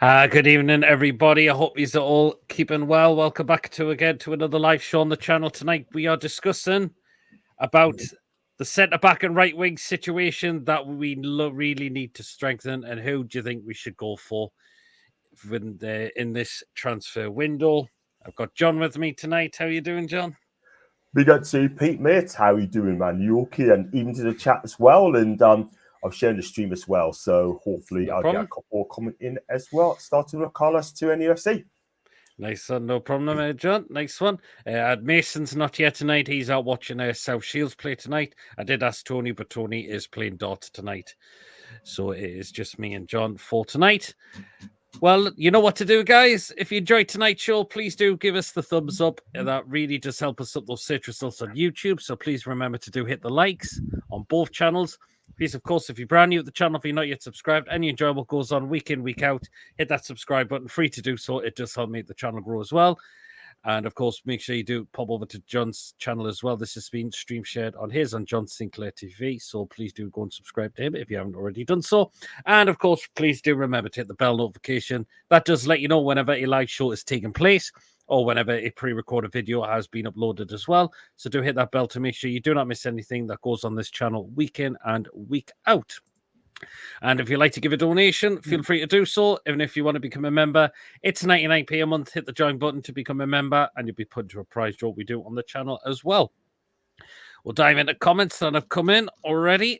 Good evening, everybody. I hope you're all keeping well. Welcome back to another live show on the channel. Tonight we are discussing about the centre back and right wing situation that we really need to strengthen, and who do you think we should go for in this transfer window? I've got John with me tonight. How are you doing, John? Big up to Pete, mate. How are you doing, man? You okay? And even to the chat as well. And I've shared the stream as well. So hopefully I'll get a couple more comment in as well. Starting with Carlos to NUFC. Nice one, no problem, John. Nice one. Mason's not here tonight. He's out watching South Shields play tonight. I did ask Tony, but Tony is playing darts tonight. So it is just me and John for tonight. Well, you know what to do, guys. If you enjoyed tonight's show, please do give us the thumbs up. That really does help us up those search results on YouTube. So please remember to hit the likes on both channels. Please, of course, if you're brand new at the channel, if you're not yet subscribed and you enjoy what goes on week in, week out, hit that subscribe button. Free to do so. It does help make the channel grow as well. And, of course, make sure you do pop over to John's channel as well. This has been stream shared on John Sinclair TV. So please do go and subscribe to him if you haven't already done so. And, of course, please do remember to hit the bell notification. That does let you know whenever a live show is taking place or whenever a pre-recorded video has been uploaded as well. So do hit that bell to make sure you do not miss anything that goes on this channel week in and week out. And if you'd like to give a donation, feel free to do so. Even if you want to become a member, it's 99p a month. Hit the join button to become a member, and you'll be put into a prize draw we do on the channel as well. We'll dive into comments that have come in already.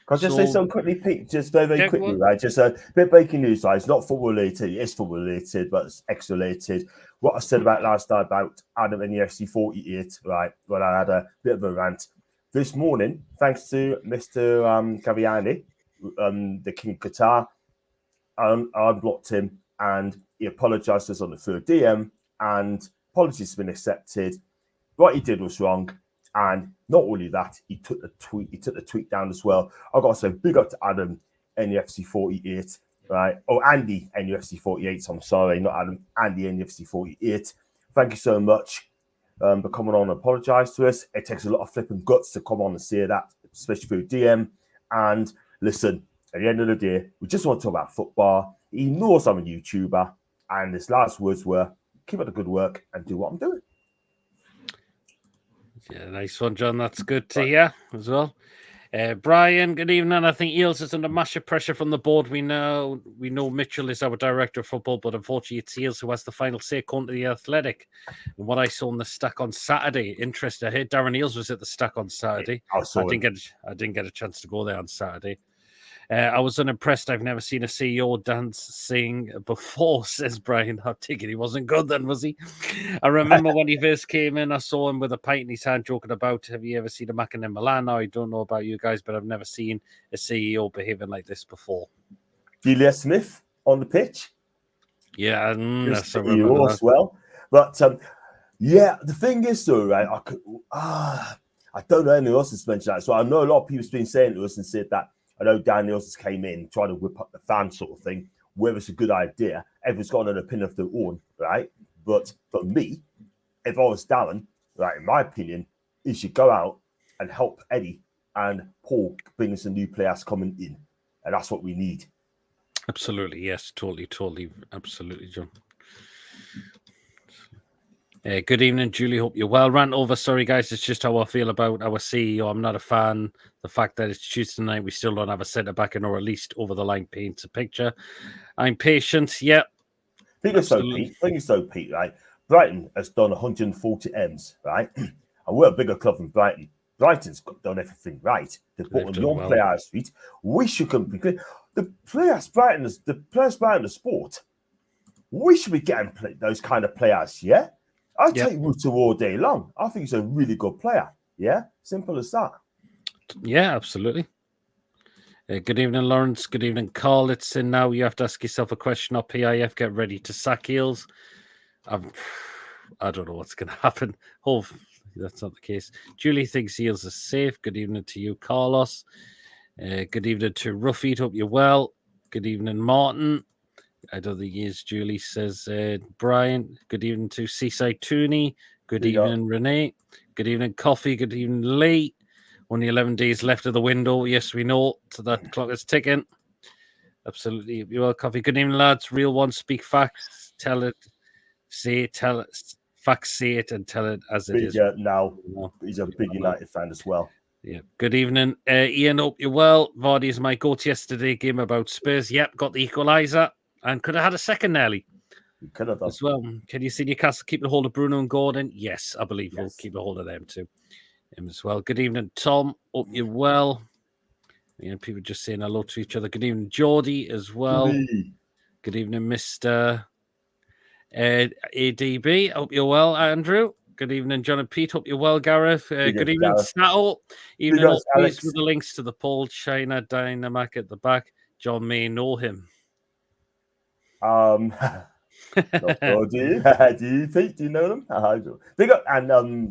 Can I just say something quickly, Pete? Just very quickly, right? Just a bit of breaking news, right? It's not football related. It's football related, but it's extra related. What I said about last night about Adam and the FC 48, right? When I had a bit of a rant. This morning, thanks to Mr. Gaviani, the King of Qatar, I blocked him and he apologized to us on the third DM, and apologies have been accepted. What he did was wrong, and not only that, he took the tweet down as well. I've got to say big up to Adam NUFC 48, right? Oh, Andy NUFC 48. I'm sorry, not Adam, Andy NUFC 48. Thank you so much for coming on and apologize to us. It takes a lot of flipping guts to come on and say that, especially through DM. And listen, at the end of the day, we just want to talk about football. He knows I'm a YouTuber, and his last words were, keep up the good work and do what I'm doing. Yeah, nice one, John. That's good to hear as well. Brian, good evening. I think Eels is under massive pressure from the board. We know Mitchell is our director of football, but unfortunately it's Eels who has the final say according to the Athletic. And what I saw in the stack on Saturday, interesting. I heard Darren Eels was at the stack on Saturday. I didn't get a chance to go there on Saturday. I was unimpressed. I've never seen a CEO dancing before, says Brian. I'm thinking he wasn't good then, was he? I remember when he first came in, I saw him with a pint in his hand joking about, have you ever seen a Mackin in Milan? Now, I don't know about you guys, but I've never seen a CEO behaving like this before. Delia Smith on the pitch. Yeah, that's as well. But, yeah, the thing is, though, right, I don't know anyone else has mentioned that. So I know a lot of people's been saying to us and said that, I know Dan Nielsen's came in, trying to whip up the fan sort of thing, whether it's a good idea. Everyone's got an opinion of their own, right? But for me, if I was Darren, right, in my opinion, he should go out and help Eddie and Paul bring some new players coming in. And that's what we need. Absolutely, yes, totally, absolutely, John. Good evening, Julie. Hope you're well. Rant over. Sorry, guys. It's just how I feel about our CEO. I'm not a fan. The fact that it's Tuesday night, we still don't have a centre back, or at least over the line paints a picture. I'm patient. Yeah. Think it's so, Pete. Right? Brighton has done 140 M's, right? And we're a bigger club than Brighton. Brighton's done everything right. They've brought a young player out street. We should compete. The players Brighton the sport. We should be getting those kind of players, yeah? I take Ruto all day long. I think he's a really good player. Yeah, simple as that. Yeah, absolutely. Good evening, Lawrence. Good evening, Carl. It's in now. You have to ask yourself a question. Or PIF get ready to sack Eels. I don't know what's going to happen. Hopefully that's not the case. Julie thinks Eels are safe. Good evening to you, Carlos. Good evening to Ruffy. Hope you're well. Good evening, Martin. I don't think he is. Julie says, Brian. Good evening to Seaside Tooney. Good evening, Renee. Good evening, Coffee. Good evening, Lee. Only 11 days left of the window. Yes, we know. So that clock is ticking. Absolutely. You're welcome. Coffee. Good evening, lads. Real one, speak facts, tell it, say it, tell it, facts, say it, and tell it as it is. Now, he's a big United fan as well. Yeah. Good evening, Ian. Hope you're well. Vardy is my goat yesterday. Game about Spurs. Yep, got the equaliser and could have had a second nearly. You could have done as well. Can you see Newcastle keeping a hold of Bruno and Gordon? Yes, I believe we'll keep a hold of them too. Him as well. Good evening, Tom. Hope you're well. You know, people just saying hello to each other. Good evening, Geordie as well. Good evening, Mr. ADB. Hope you're well, Andrew. Good evening, John and Pete. Hope you're well, Gareth. Good evening, Snato. Evening, all please with the links to the poll. China Dynamic at the back. John may know him. Not sure, do you? Do you, Pete? Do you know them? They got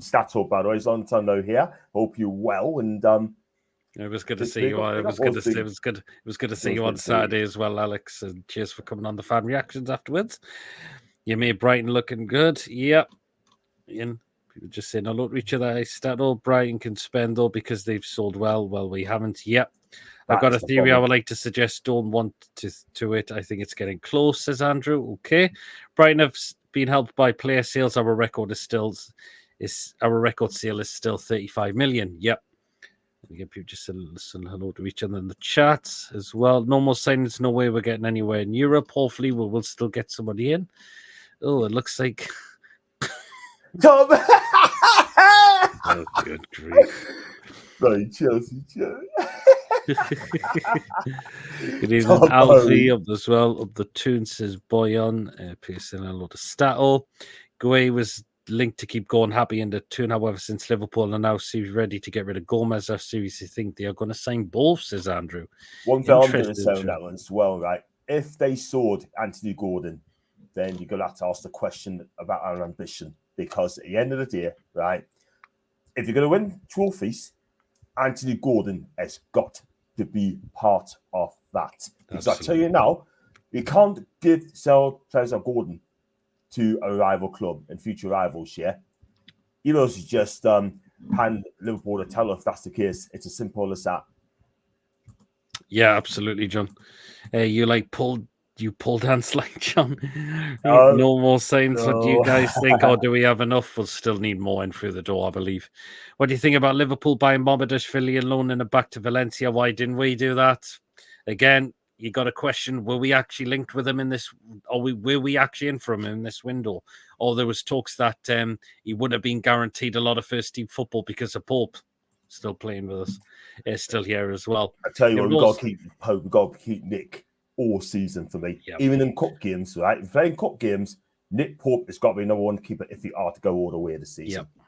Stato, by the way, is on Tundo here. Hope you're well, and it was good to see you. It was good to see. It was good. It was good to see you on Saturday as well, Alex. And cheers for coming on the fan reactions afterwards. You made Brighton looking good. Yep. Ian, people just saying hello to each other. I start all Brighton can spend though because they've sold well. Well, we haven't. Yep. I've got a theory I would like to suggest. Don't want to it. I think it's getting close, says Andrew. Okay. Brighton have been helped by player sales. Our record sale is still 35 million. Yep. Get people just listen hello to each other in the chat as well. No more signings, no way we're getting anywhere in Europe. Hopefully we'll still get somebody in. Oh, it looks like Tom. Oh, good grief. Right, Chelsea. Good evening, Alfie up as well. Up the tune says Boyan. Pearson a lot of Stato. Guehi was linked to keep going happy in the tune. However, since Liverpool are now ready to get rid of Gomez, I seriously think they are going to sign both, says Andrew. One thing I'm going to say on that one as well, right? If they sold Anthony Gordon, then you're going to have to ask the question about our ambition. Because at the end of the day, right, if you're going to win trophies, Anthony Gordon has got to be part of that. Because I tell you now, you can't sell players like Gordon to a rival club and future rivals, yeah? You know, just hand Liverpool the tell if that's the case. It's as simple as that. Yeah, absolutely, John. You pull dance like John. No more signs. What do you guys think? Or do we have enough? We'll still need more in through the door, I believe. What do you think about Liverpool buying Mohamedashvili and loaning it back to Valencia? Why didn't we do that? Again, you got a question. Were we actually linked with him in this? Or were we actually in for him in this window? Or there was talks that he would have been guaranteed a lot of first-team football because of Pope still playing with us. Still here as well. I tell you what, we've got to keep Pope. We've got to keep Nick all season for me. Yep. Even in cup games, right? If playing cup games, Nick Pope has got to be number one keeper if you are to go all the way this season. Yep.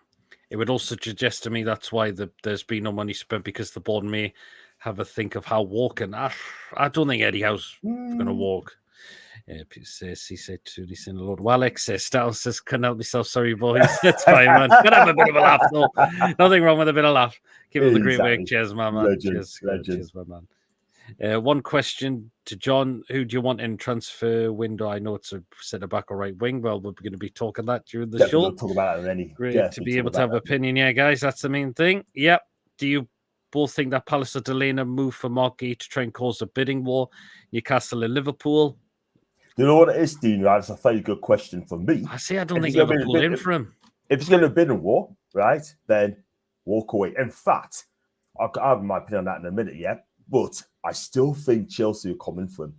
It would also suggest to me that's why there's been no money spent, because the board may have a think of how walking. I don't think Eddie Howe's going to walk. He said to this in a lot. Well, Alex says, Styles says, couldn't help myself. Sorry, boys. It's fine, man. Gotta have a bit of a laugh, though. Nothing wrong with a bit of laugh. Give him the great work. Cheers, my man. Cheers, my man. One question to John: who do you want in transfer window? I know it's a centre back or right wing. Well, we're going to be talking that during the show. We'll talk about it then. Great to be able to have opinion, yeah, guys. That's the main thing. Yep. Do you both think that Palace or Delaney move for Marc Guehi to try and cause a bidding war? Newcastle and Liverpool. You know what it is, Dean? Right, it's a very good question for me. I don't think Liverpool in for him. If it's going to be a bidding war, right, then walk away. In fact, I'll have my opinion on that in a minute, yeah. But I still think Chelsea are coming for him.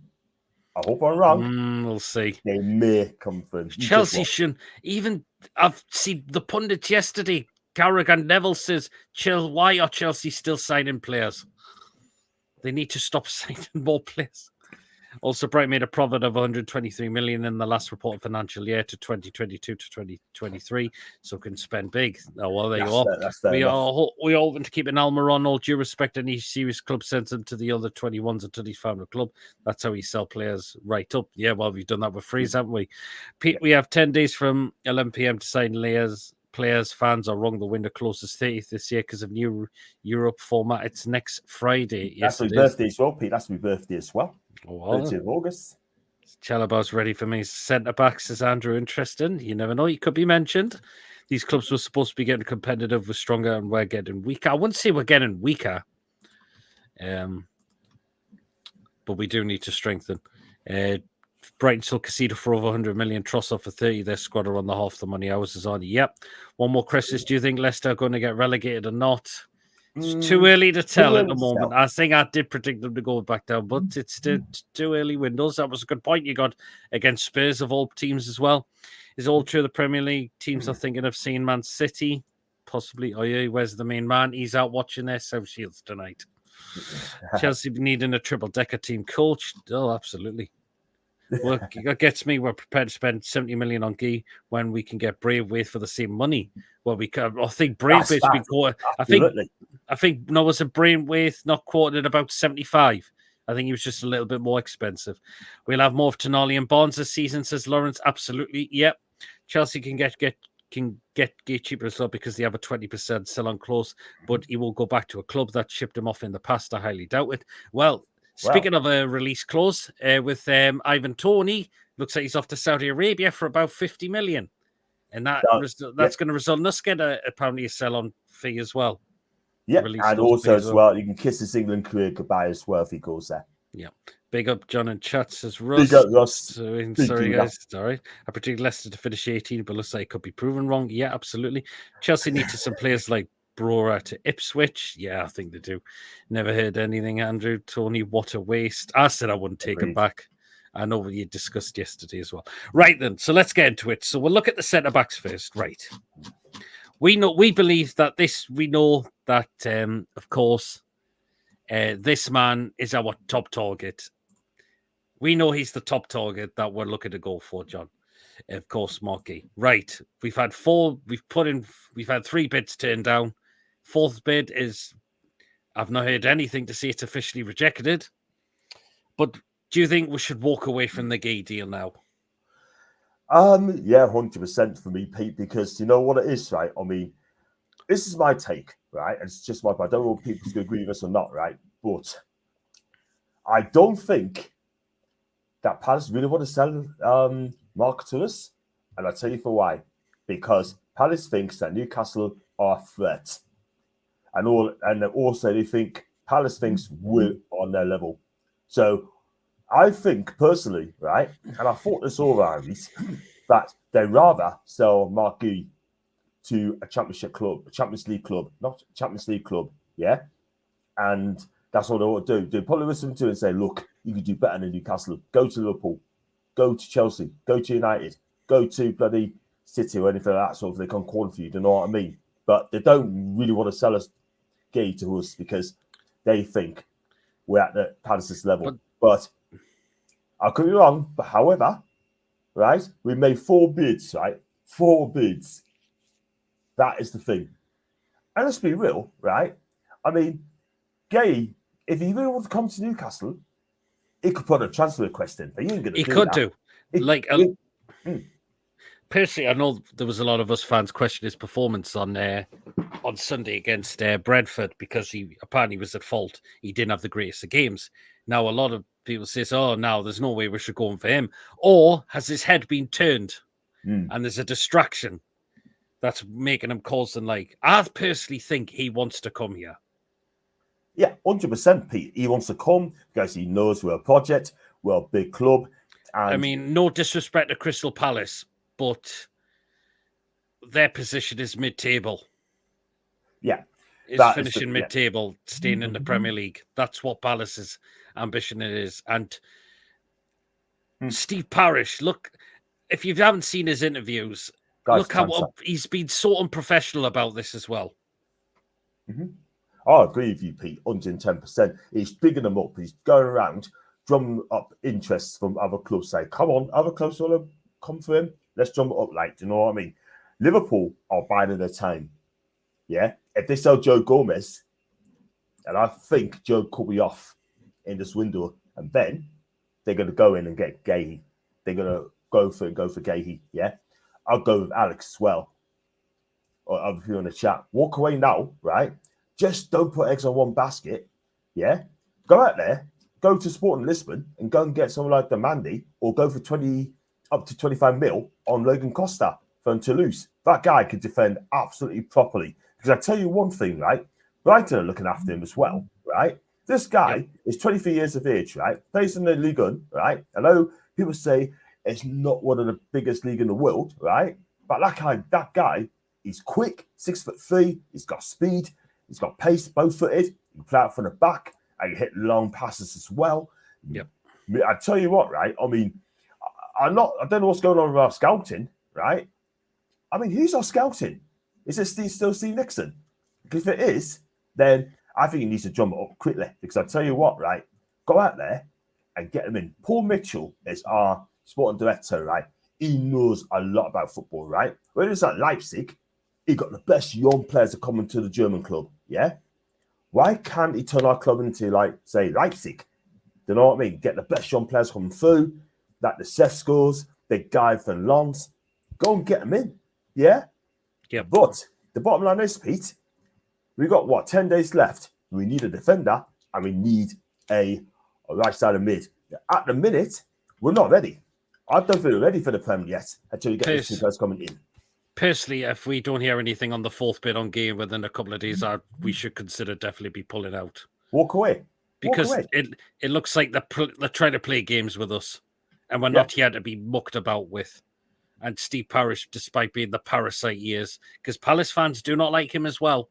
I hope I'm wrong. We'll see. They may come for him. Chelsea shouldn't. Even I've seen the pundits yesterday. Carrick and Neville says, why are Chelsea still signing players? They need to stop signing more players. Also, Brighton made a profit of 123 million in the last reported financial year to 2022 to 2023, so can spend big. Oh, well, there you are. We are hoping to keep an Almiron. All due respect, any serious club sends them to the other 21s until he's found a club. That's how we sell players right up. Yeah, well, we've done that with Freeze, haven't we? Pete, we have 10 days from 11 p.m. to sign players. Fans are wrong. The window closes 30th this year because of new Europe format. It's next Friday. That's my birthday as well, Pete. That's my birthday as well. 30th of August. Chalobah's ready for me. Centre back, says Andrew. Interesting. You never know. He could be mentioned. These clubs were supposed to be getting competitive with stronger, and we're getting weaker. I wouldn't say we're getting weaker. but we do need to strengthen. Brighton still conceded for over 100 million. Trossard for 30. Their squad are on the half the money. Ours is on. Yep. One more, Chris. Do you think Leicester are going to get relegated or not? It's too early to tell at the moment. I think I did predict them to go back down, but it's still too early windows. That was a good point you got against Spurs of all teams as well. Is all true the Premier League teams are thinking of seeing Man City? Possibly. Oh, yeah, where's the main man? He's out watching their South Shields tonight. Chelsea needing a triple-decker team coach. Oh, absolutely. Well, that gets me. We're prepared to spend 70 million on Guehi when we can get Braithwaite for the same money. Well, we can. I think Braithwaite's been quoted. I think no, was a Braithwaite not quoted at about 75. I think he was just a little bit more expensive. We'll have more of Tonali and Barnes this season, says Lawrence. Absolutely, yep. Chelsea can get Guehi cheaper as well because they have a 20% sell-on clause, but he will go back to a club that shipped him off in the past. I highly doubt it. Well. Speaking of a release clause with Ivan Toney, looks like he's off to Saudi Arabia for about 50 million. And that's going to result in us getting apparently a sell-on fee as well. Yeah, and also as well, you can kiss his England career goodbye as well if he goes there. Yeah. Big up John and chat, says Russ. Big up Russ. Sorry, guys. Sorry. I predict Leicester to finish 18, but looks like it could be proven wrong. Yeah, absolutely. Chelsea needs some players like Brora to Ipswich. Yeah, I think they do. Never heard anything, Andrew. Tony, what a waste. I said I wouldn't take him back. I know what you discussed yesterday as well. Right then, so let's get into it. So we'll look at the centre backs first. Right. We know that of course, this man is our top target. We know he's the top target that we're looking to go for, John. Of course, Marc Guehi. Right. We've had 3 bids turned down. Fourth bid is, I've not heard anything to say it's officially rejected. But do you think we should walk away from the Guehi deal now? Yeah, 100% for me, Pete, because you know what it is, right? I mean, this is my take, right? It's just I don't know if people agree with us or not, right? But I don't think that Palace really want to sell Marc to us. And I'll tell you for why. Because Palace thinks that Newcastle are a threat. And also they think Palace thinks we're on their level. So I think personally, right, and I thought this all around, that they'd rather sell Marc Guehi to a Champions League club, yeah? And that's what they want to do. They probably listen to and say, look, you could do better than Newcastle. Go to Liverpool, go to Chelsea, go to United, go to bloody City or anything like that, so if they can call for you, do you know what I mean? But they don't really want to sell us Guehi to us because they think we're at the Palace's level. But I could be wrong, but however, right, we made 4 bids, right? 4 bids. That is the thing. And let's be real, right? I mean, Guehi, if he really wants to come to Newcastle, he could put a transfer request in. But he ain't going to do that. Personally, I know there was a lot of us fans question his performance on Sunday against Brentford because he apparently was at fault. He didn't have the greatest of games. Now, a lot of people say, oh, no, there's no way we should go in for him. Or has his head been turned and there's a distraction that's making him causing I personally think he wants to come here. Yeah, 100%, Pete. He wants to come because he knows we're a project, we're a big club. And I mean, no disrespect to Crystal Palace, but their position is mid-table. Yeah. Is finishing mid-table, staying in the Premier League. That's what Palace's ambition is. And Steve Parish, look, if you haven't seen his interviews, look how he's been so unprofessional about this as well. I agree with you, Pete, 110%. He's bigging them up. He's going around, drumming up interest from other clubs. Say, come on, other clubs want to come for him. Let's drum it up. Do you know what I mean? Liverpool are biding their time. Yeah, if they sell Joe Gomez, and I think Joe could be off in this window, and then they're going to go in and get Guehi. They're going to go for Guehi. Yeah, I'll go with Alex as well, or other people in the chat. Walk away now, right? Just don't put eggs on one basket. Yeah, go out there, go to Sporting Lisbon, and go and get someone like Mandy, or go for 20 up to 25 mil on Logan Costa from Toulouse. That guy could defend absolutely properly. Because I tell you one thing, right? Brighton are looking after him as well, right? This guy is 23 years of age, right? Plays in the Ligue 1, right? I know people say it's not one of the biggest league in the world, right? But that guy, he's quick, 6'3", he's got speed, he's got pace, both footed, he can play out from the back, and he hit long passes as well. Yep. I tell you what, right? I mean, I don't know what's going on with our scouting, right? I mean, who's our scouting? Is it still Steve Nixon? Because if it is, then I think he needs to jump up quickly. Because I tell you what, right? Go out there and get him in. Paul Mitchell is our sporting director, right? He knows a lot about football, right? When he was at Leipzig, he got the best young players to come into the German club, yeah? Why can't he turn our club into, like, say, Leipzig? Do you know what I mean? Get the best young players coming through, like the Seskos, the guy from Lens. Go and get them in, yeah? Yeah. But the bottom line is, Pete, we got, 10 days left. We need a defender and we need a right side of mid. At the minute, we're not ready. I don't feel ready for the Prem yet until we get these two guys coming in. Personally, if we don't hear anything on the fourth bid on Guehi within a couple of days, we should consider definitely be pulling out. Walk away. Because it looks like they're trying to play games with us, and we're not here to be mucked about with. And Steve Parish, despite being the parasite he is, because Palace fans do not like him as well.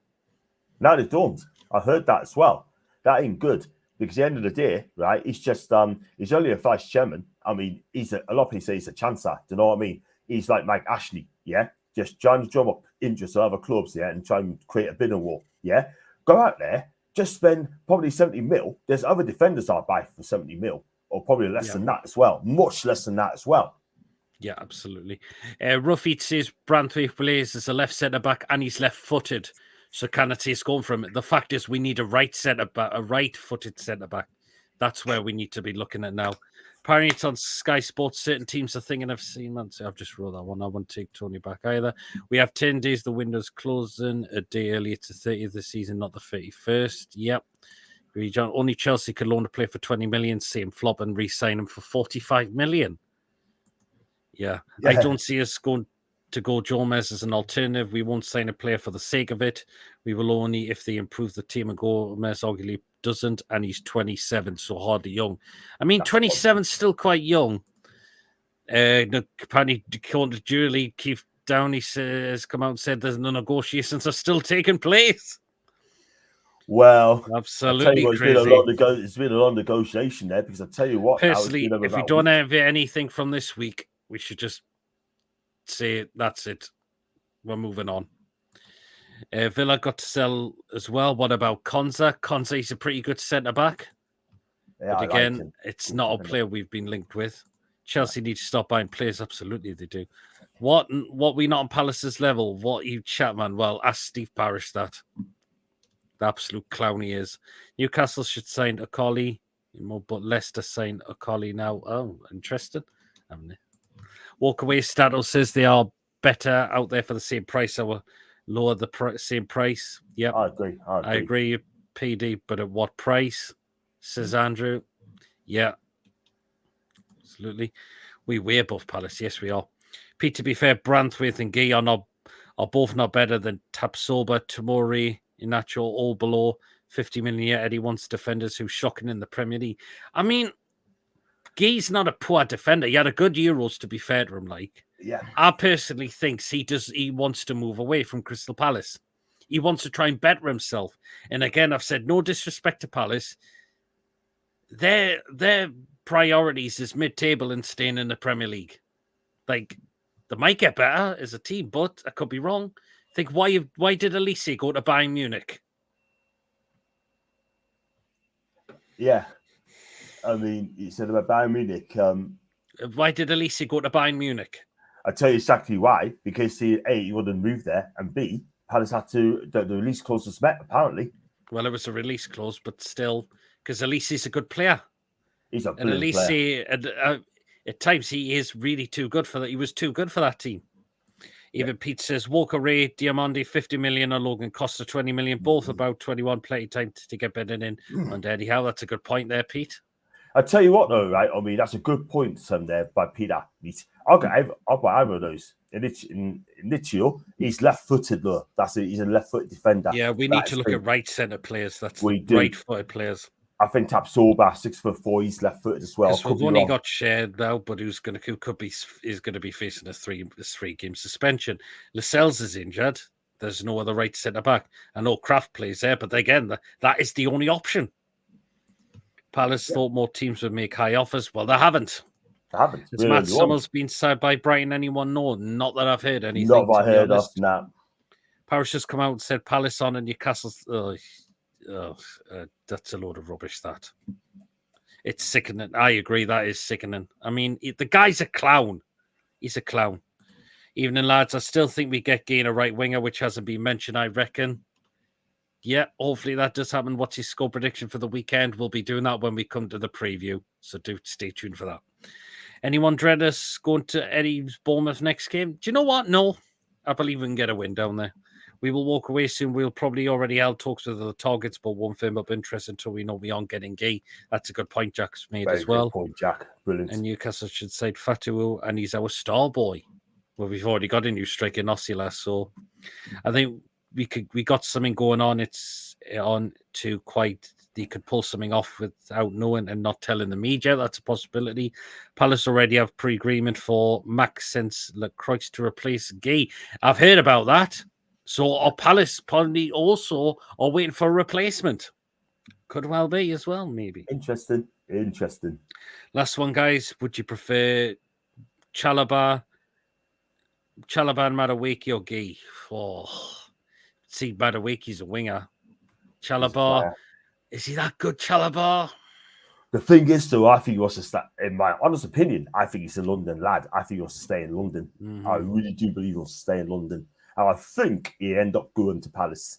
No, they don't. I heard that as well. That ain't good. Because at the end of the day, right, he's just he's only a vice chairman. I mean, a lot of people say he's a chancer. Do you know what I mean? He's like Mike Ashley, yeah? Just trying to drum up interest in other clubs, yeah, and try and create a bidding war, yeah? Go out there, just spend probably 70 mil. There's other defenders I'll buy for 70 mil, or probably less than that as well. Much less than that as well. Yeah, absolutely. Ruffy says Branthwaite plays as a left centre-back and he's left-footed. So Canate's going from it. The fact is we need a right-footed centre-back. That's where we need to be looking at now. Apparently it's on Sky Sports. Certain teams are thinking of seeing man. I've just wrote that one. I won't take Tony back either. We have 10 days. The window's closing a day earlier to 30th of the season, not the 31st. Yep. Only Chelsea could loan a player for 20 million, see him flop and re-sign him for 45 million. Yeah. I don't see us going to go Gomez as an alternative. We won't sign a player for the sake of it. We will only if they improve the team, and Gomez arguably doesn't, and he's 27, so hardly young. I mean, 27 is still quite young. Apparently, Julie Keith Downey has come out and said there's no negotiations are still taking place. Well, absolutely crazy. It's been a long negotiation there, because I tell you what, personally, if we don't have anything from this week, we should just say that's it. We're moving on. Villa got to sell as well. What about Konza? Konza is a pretty good centre-back. Yeah, but again, it's not a player we've been linked with. Chelsea need to stop buying players. Absolutely, they do. What we not on Palace's level? What you chat, man? Well, ask Steve Parish that. The absolute clown he is. Newcastle should sign Akoli, but Leicester sign Akoli now. Oh, interesting. Walkaway Stato says they are better out there for the same price. I will lower the same price. Yep. I agree, PD, but at what price? Says Andrew. Yeah. Absolutely. We way above Palace. Yes, we are. Pete, to be fair, Branthwaite and Guehi are both not better than Tapsoba, Tomori, Inacho, all below 50 million. Yet Eddie wants defenders who's shocking in the Premier League. I mean, Guehi's not a poor defender. He had a good Euros, to be fair to him. I personally think he wants to move away from Crystal Palace. He wants to try and better himself. And again, I've said no disrespect to Palace. Their priorities is mid-table and staying in the Premier League. They might get better as a team, but I could be wrong. I think why did Elise go to Bayern Munich? Yeah. I mean, you said about Bayern Munich. Why did Elise go to Bayern Munich? I'll tell you exactly why. Because he wouldn't move there, and B, Palace had the release clause was met, apparently. Well, it was a release clause, but still, because Elise is a good player. He's a brilliant player. At times, he is really too good for that. He was too good for that team. Even Pete says Walker Ray, Diamandi, 50 million, or Logan Costa, 20 million, both about 21 play time to get better in. And Eddie Howe, that's a good point there, Pete. I tell you what, though, right? I mean, that's a good point there by Peter. I'll buy either of those. Inicio, he's left-footed, though. He's a left-footed defender. Yeah, we need to look at right centre players. That's right-footed players. I think Tapsoba, 6'4", he's left-footed as well. Because we've only got shared now, but who could be facing a three-game suspension. Lascelles is injured. There's no other right centre back. I know Kraft plays there, but again, that is the only option. Palace thought more teams would make high offers. Well, they haven't. Has Matt Summers been signed by Brighton? Anyone know? Not that I've heard anything. Not what I heard of, no. Parish has come out and said Palace on and Newcastle. That's a load of rubbish, that. It's sickening. I agree, that is sickening. I mean, the guy's a clown. He's a clown. Evening, lads. I still think we get Guehi a right winger, which hasn't been mentioned, I reckon. Yeah, hopefully that does happen. What's his score prediction for the weekend? We'll be doing that when we come to the preview. So do stay tuned for that. Anyone dread us going to Eddie's Bournemouth next game? Do you know what? No. I believe we can get a win down there. We will walk away soon. We'll probably already held talks with the targets, but won't firm up interest until we know we aren't getting Guehi. That's a good point Jack's made as well. Good point, Jack. Brilliant. And Newcastle should say Fatu, and he's our star boy. Well, we've already got a new striker in Osula, so I think we got something going on. It's on to quite. He could pull something off without knowing and not telling the media. That's a possibility. Palace already have pre-agreement for Max Lacroix to replace Guehi. I've heard about that. So our Palace probably also are waiting for a replacement. Could well be as well, maybe. Interesting. Last one, guys. Would you prefer Chalobah and Madueke or Guehi? Oh, see, Madueke's a winger. Chalobah, is he that good, Chalobah? The thing is, though, I think he wants to stay. In my honest opinion, I think he's a London lad. I think he wants to stay in London. Mm-hmm. I really do believe he wants to stay in London. And I think he end up going to Palace.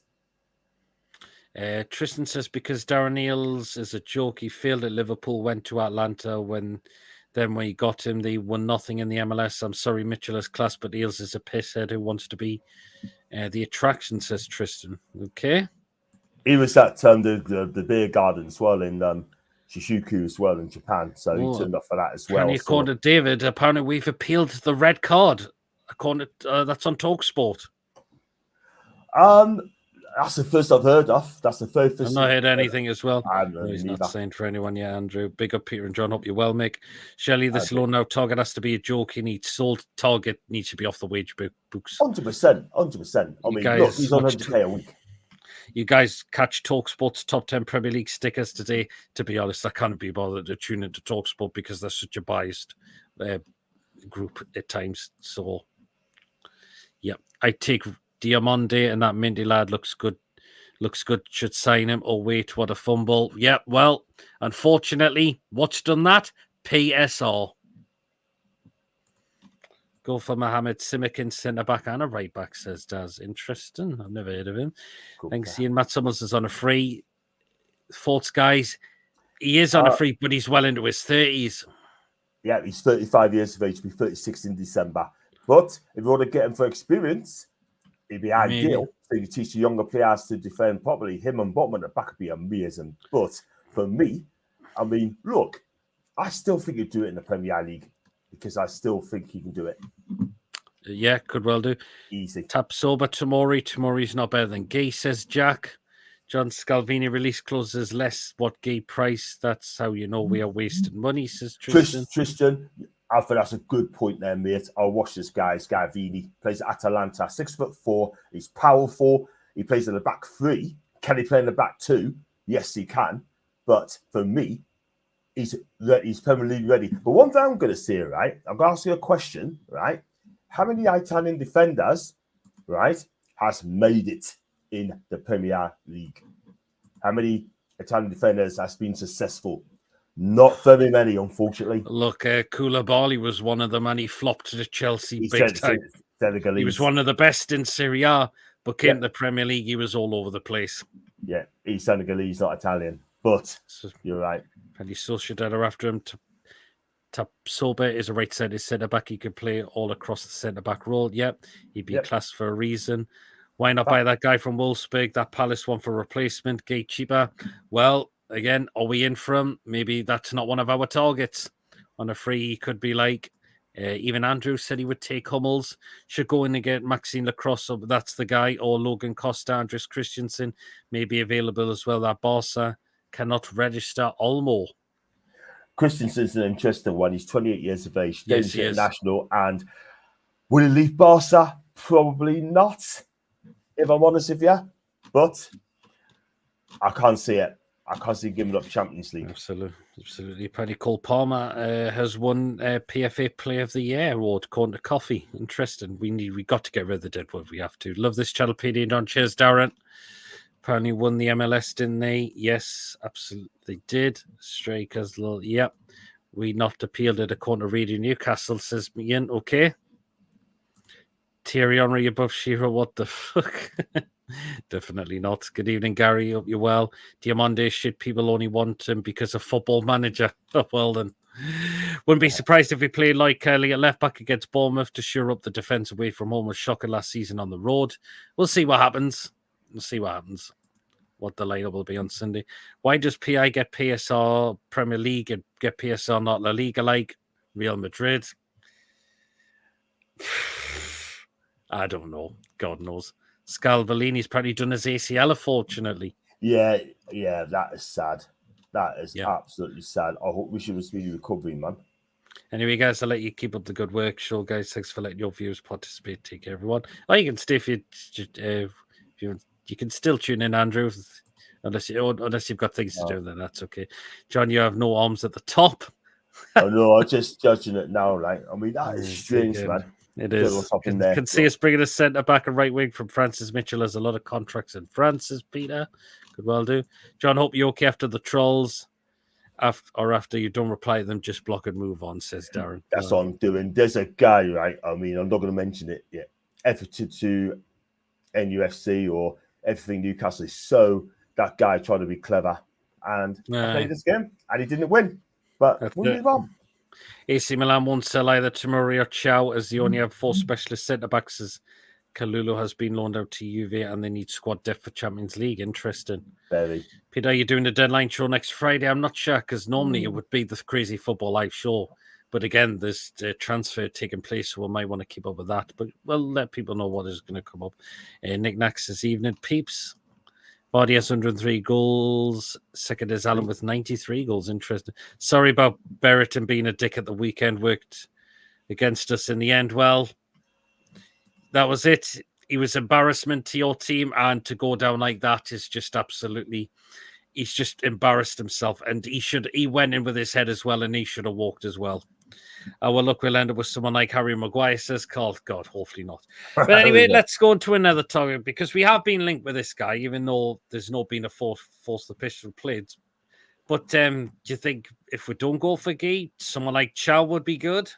Tristan says, because Darren Eales is a joke, he failed at Liverpool, went to Atlanta when he got him, they won nothing in the MLS. I'm sorry, Mitchell is class, but Eales is a pisshead who wants to be the attraction, says Tristan. Okay. He was at the beer garden as well in Shishuku as well in Japan. So he turned up for that as well. According to David, apparently we've appealed the red card. According to, that's on TalkSport. That's the first I've heard of. That's the first. I've not heard anything as well. He's not saying for anyone yet, Andrew. Big up, Peter and John. Hope you're well, Mick. Shelley, this loan now target has to be a joke. He needs sold. Target needs to be off the wage books. 100%. I mean, look, he's on 100K a week. You guys catch TalkSport's top 10 Premier League stickers today. To be honest, I can't be bothered to tune into TalkSport because they're such a biased group at times. So, yeah, I take Diamande, and that Mindy lad looks good. Should sign him. Oh, wait, what a fumble. Yeah, well, unfortunately, what's done that? PSR. Go for Mohamed Simikin, centre-back and a right-back, says Daz. Interesting. I've never heard of him. Cool. Thanks, Ian. Matt Summers is on a free. Thoughts, guys? He is on a free, but he's well into his 30s. Yeah, he's 35 years of age. He'll be 36 in December. But if you want to get him for experience, it'd be ideal. So you teach the younger players to defend properly. Him and Botman at the back would be amazing. But for me, I mean, look, I still think he'd do it in the Premier League because I still think he can do it. Yeah, could well do. Easy. Tapsoba Tomori. Tomori's not better than Guehi, says Jack. John Scalvini release clauses less what Guehi price. That's how you know we are wasting money, says Tristan. Tristan, I think that's a good point there, mate. I'll watch this guy. Scalvini plays at Atalanta, 6'4". He's powerful. He plays in the back three. Can he play in the back two? Yes, he can. But for me, he's Premier League ready. But one thing I'm going to say, right? I'm going to ask you a question, right? How many Italian defenders, right, has made it in the Premier League? How many Italian defenders has been successful? Not very many, unfortunately. Look, Koulibaly was one of them, and he flopped to Chelsea big time. Senegalese. He was one of the best in Serie A, but came to the Premier League, he was all over the place. Yeah, he's Senegalese, not Italian. But you're right. And he's Sociedad are after him. Tapsoba is a right-sided centre-back. He could play all across the centre-back role. Yep, he'd be classed for a reason. Why not buy that guy from Wolfsburg, that Palace one for replacement, Guehi cheaper? Well, again, are we in for him? Maybe that's not one of our targets. On a free, he could be like, even Andrew said he would take Hummels. Should go in and get Maxime Lacrosse, so that's the guy. Or Logan Costa, Andres Christensen may be available as well, that Barca. cannot register Olmo. Christensen's an interesting one. He's 28 years of age, Yes, Danish international, and will he leave Barca? Probably not, if I'm honest with you. But I can't see it. I can't see giving up Champions League. Absolutely. Apparently, Cole Palmer has won PFA Player of the Year award, according to Coffee. Interesting. We got to get rid of the Deadwood. We have to. Love this channel, PD and on. Cheers, Darren. Apparently won the MLS, didn't they? Yes, absolutely did. Strikers, yep. We not appealed it according to Radio Newcastle, says Ian. Okay. Thierry Henry above Shearer, what the fuck? Definitely not. Good evening, Gary. Hope you're well. Diamande, shit, people only want him because of Football Manager. Oh, well then. Wouldn't be surprised if we played like Kelly at left back against Bournemouth to shore up the defence away from home. Was shocking last season on the road. We'll see what happens. What the lineup will be on Sunday. Why does PI get PSR Premier League and get PSR not La Liga like Real Madrid? I don't know. God knows. Scalvolini's probably done his ACL, unfortunately. Yeah, that is sad. That is absolutely sad. I hope we should have speedy recovery, man. Anyway, guys, I'll let you keep up the good work. Sure, guys. Thanks for letting your viewers participate. Take care, everyone. Or you can stay if you can still tune in, Andrew, unless you've got things to do. Then that's okay. John, you have no arms at the top. Oh no, I'm just judging it now. Like, I mean, that is strange, man. It is. Can see us bringing a centre back and right wing from Francis Mitchell. Has a lot of contracts in France, Peter. Could well do. John, hope you're okay after the trolls. After you don't reply to them, just block and move on, says Darren. That's what I'm doing. There's a guy, right? I mean, I'm not going to mention it yet. Everton to NUFC or everything Newcastle is so that guy tried to be clever and I played this game and he didn't win. But we'll move on. AC Milan won't sell either Tomori or Chow as they only have 4 specialist centre-backs as Kalulu has been loaned out to Juve and they need squad depth for Champions League. Interesting. Very. Peter, are you doing the deadline show next Friday? I'm not sure because normally it would be the Crazy Football Live show. But again, there's a transfer taking place, so we might want to keep up with that. But we'll let people know what is going to come up. Nick Nax this evening. Peeps. Vardy has 103 goals. Second is Alan with 93 goals. Interesting. Sorry about Berriton being a dick at the weekend. Worked against us in the end. Well, that was it. He was embarrassment to your team. And to go down like that is just absolutely... He's just embarrassed himself. And he went in with his head as well. And he should have walked as well. Well, look, we'll end up with someone like Harry Maguire says, God, hopefully not. But anyway, let's go on to another topic because we have been linked with this guy, even though there's not been a forced official played. But do you think if we don't go for Guehi, someone like Chow would be good?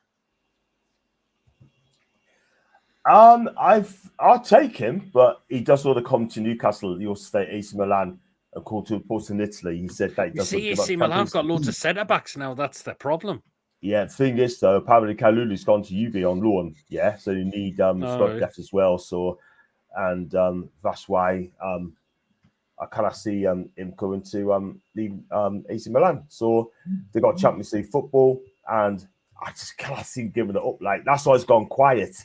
I'll take him, but he does want to come to Newcastle. He also stay AC Milan and call to a post in Italy. He said that he doesn't. You see, AC Milan's got loads of centre backs now. That's the problem. Yeah, the thing is, though, apparently Kalulu's gone to Juve on loan. Yeah, so you need squad depth as well. So, and that's why I cannot see him going to leave AC Milan. So they got Champions League football, and I just cannot see him giving it up. Like that's why it's gone quiet.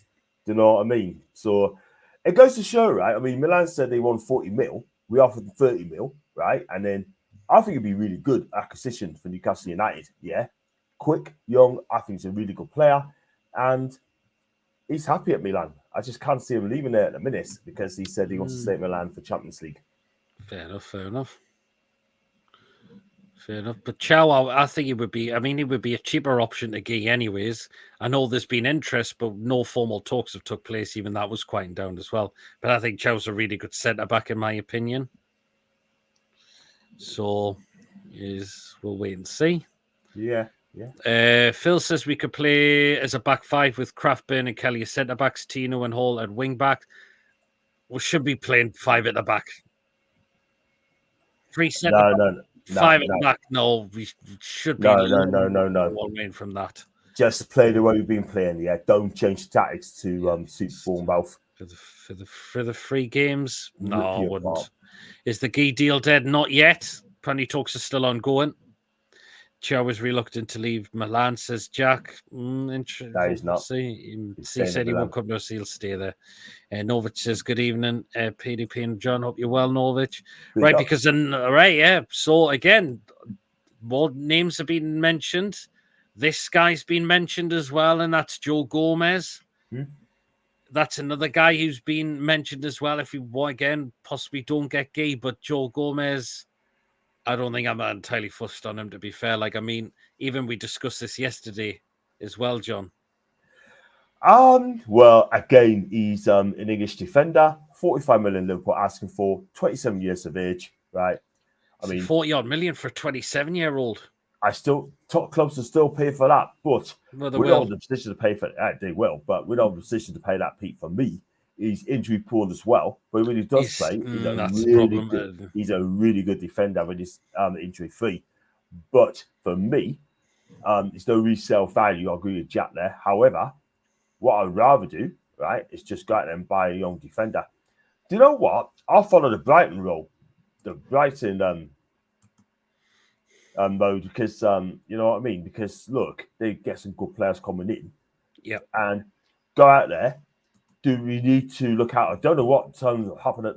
Do you know what I mean? So it goes to show, right? I mean, Milan said they won 40 mil. We offered them 30 mil, right? And then I think it'd be really good acquisition for Newcastle United. Yeah. Quick, young, I think he's a really good player, and he's happy at Milan. I just can't see him leaving there at the minute because he said he wants to stay at Milan for Champions League. Fair enough. But Chow, I think he would be a cheaper option to Guehi anyways. I know there's been interest, but no formal talks have took place. Even that was quieting down as well. But I think Chow's a really good centre-back in my opinion. So we'll wait and see. Yeah. Phil says we could play as a back 5 with Craftburn and Kelly as centre backs, Tino and Hall at wing back. We should be playing 5 at the back. 3 centre back, 5 at the back. No, we should be. No. One main from that. Just play the way we've been playing. Yeah, don't change the tactics to suit Bournemouth. For the 3 games. No, I wouldn't. Is the Guehi deal dead? Not yet. Apparently talks are still ongoing. Chow was reluctant to leave Milan, says Jack. No, he's not. See, staying said at he Milan. won't come to us, he'll stay there. Novich says, good evening, PDP and John. Hope you're well, Novich. Big Right, up. because then, right, yeah. So again, more names have been mentioned. This guy's been mentioned as well, and that's Joe Gomez. That's another guy who's been mentioned as well. If you again possibly don't get Guehi, but Joe Gomez, I don't think I'm entirely fussed on him, to be fair. Like, I mean, even we discussed this yesterday as well, John. Well, again, he's an English defender, 45 million Liverpool asking for, 27 years of age, right? I mean, 40 odd million for a 27-year-old. Top clubs will still pay for that, but Well, we're not in the position to pay for that. They will, but we're not in the position to pay that, Pete. For me, he's injury prone as well, but when he does play, he's a really good defender when he's injury free. But for me, it's no resale value. I agree with Jack there. However, what I'd rather do, right, is just go out there and buy a young defender. Do you know what? I'll follow the Brighton role, the Brighton mode, because you know what I mean. Because look, they get some good players coming in, and go out there. Do we need to look out? I don't know what happened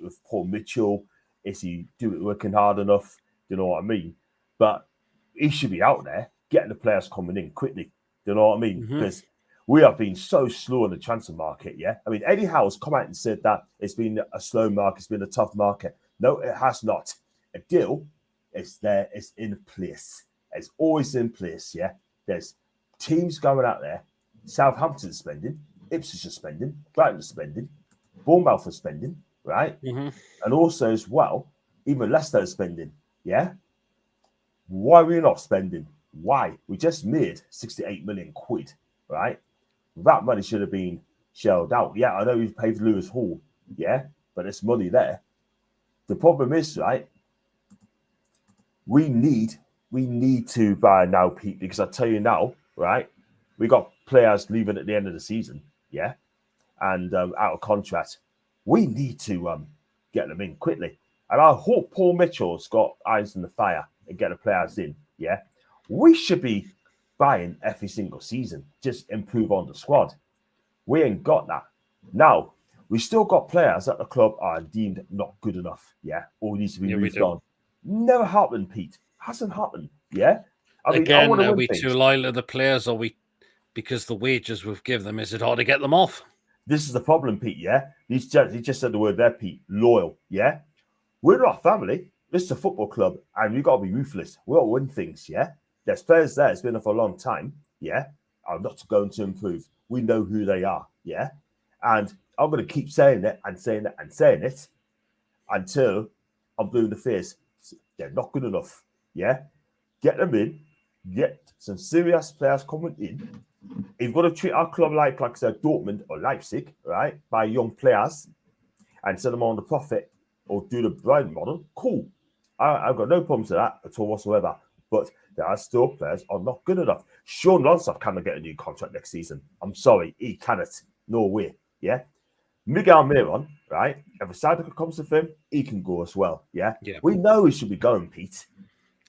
with Paul Mitchell. Is he working hard enough? Do you know what I mean? But he should be out there getting the players coming in quickly. Do you know what I mean? Because we have been so slow in the transfer market. Yeah, I mean, Eddie Howe's come out and said that it's been a slow market, it's been a tough market. No, it has not. A deal is there, it's in place. It's always in place. Yeah, there's teams going out there. Southampton's spending, Ipswich is spending, Brighton is spending, Bournemouth is spending, right? And also as well, even Leicester is spending. Yeah. Why are we not spending? Why? We just made 68 million quid, right? That money should have been shelled out. Yeah, I know we've paid Lewis Hall, yeah, but it's money there. The problem is, right, we need to buy now, Pete, because I tell you now, right, we got players leaving at the end of the season, yeah, and out of contract. We need to get them in quickly. And I hope Paul Mitchell's got eyes in the fire and get the players in, yeah. We should be buying every single season, just improve on the squad. We ain't got that. Now, we still got players at the club are deemed not good enough, yeah, or needs to be moved on. Never happened, Pete. Hasn't happened, yeah. I mean, again, are we too loyal to the players, or we because the wages we've given them? Is it hard to get them off? This is the problem, Pete, yeah. He just said the word there, Pete. Loyal, yeah. We're not a family. This is a football club, and we've got to be ruthless. We all win things, yeah. There's players there. It's been there for a long time, yeah. I'm not going to improve. We know who they are, yeah. And I'm going to keep saying it and saying it and saying it until I'm blue in the face. They're not good enough, yeah. Get them in. Get some serious players coming in. If you've got to treat our club like I said, Dortmund or Leipzig, right, by young players and send them on the profit or do the Brighton model, cool. I've got no problems with that at all whatsoever. But there are still players are not good enough. Sean Lonsdale cannot get a new contract next season. I'm sorry, he cannot. No way. Yeah. Miguel Miron, right? If a side comes to him, he can go as well. Yeah. We know he should be going, Pete.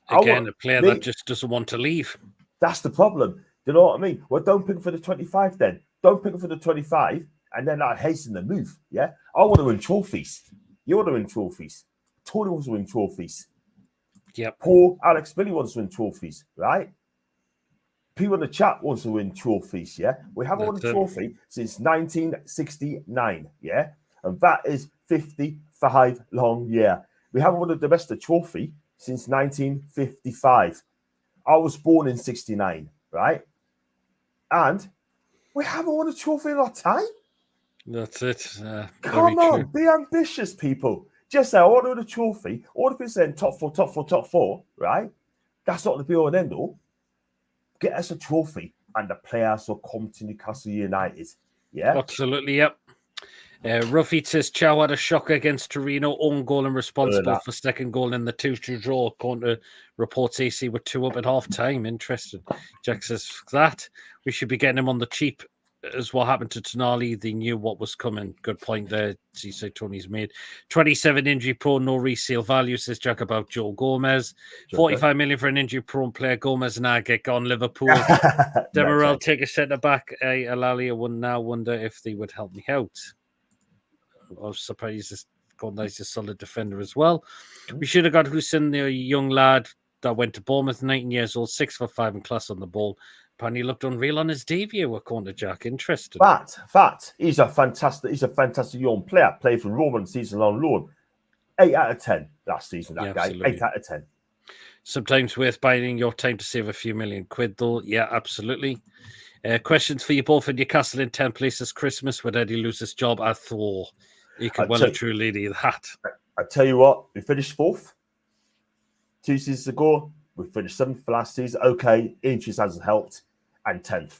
Again, a player that just doesn't want to leave. That's the problem. Do you know what I mean? Well, don't pick for the 25 then. Don't pick for the 25 and then hasten the move. Yeah. I want to win trophies. You want to win trophies. Tony wants to win trophies. Yep. Paul, Alex, Billy wants to win trophies, right? People in the chat wants to win trophies, yeah? We haven't won a trophy since 1969, yeah? And that is 55 long year. We haven't won a domestic trophy since 1955. I was born in 69, right? And we haven't won a trophy in our time. That's it. Come on, be ambitious, people. Just say, I want to win a trophy. All the people saying top four, right? That's not the be all and end all. Get us a trophy and the players will come to Newcastle United. Yeah? Absolutely, yep. Ruffy says Chow had a shock against Torino, own goal and responsible for second goal in the 2-2 draw. According to reports, AC were 2 up at half time. Interesting. Jack says that we should be getting him on the cheap as what happened to Tonali. They knew what was coming. Good point there. You say Tony's made 27 injury prone, no resale value. Says Jack about Joe Gomez. 45 million for an injury prone player. Gomez and I get gone. Liverpool. Demirel take a centre back. Alalia would now wonder if they would help me out. I was surprised this Gomez is a solid defender as well. We should have got Hussein, the young lad that went to Bournemouth, 19 years old, 6'5" in class on the ball. Apparently looked unreal on his debut, according to Jack. Interesting. Fact. He's a fantastic young player. Played for Roman season on loan. 8 out of 10 last season, that guy. Absolutely. 8 out of 10. Sometimes worth biding your time to save a few million quid, though. Yeah, absolutely. Questions for you both in Newcastle in 10th place this Christmas. Would Eddie lose his job? I thought he could well and truly do that. I tell you what, we finished 4th 2 seasons ago. We finished 7th for last season. Okay, injuries hasn't helped. And 10th.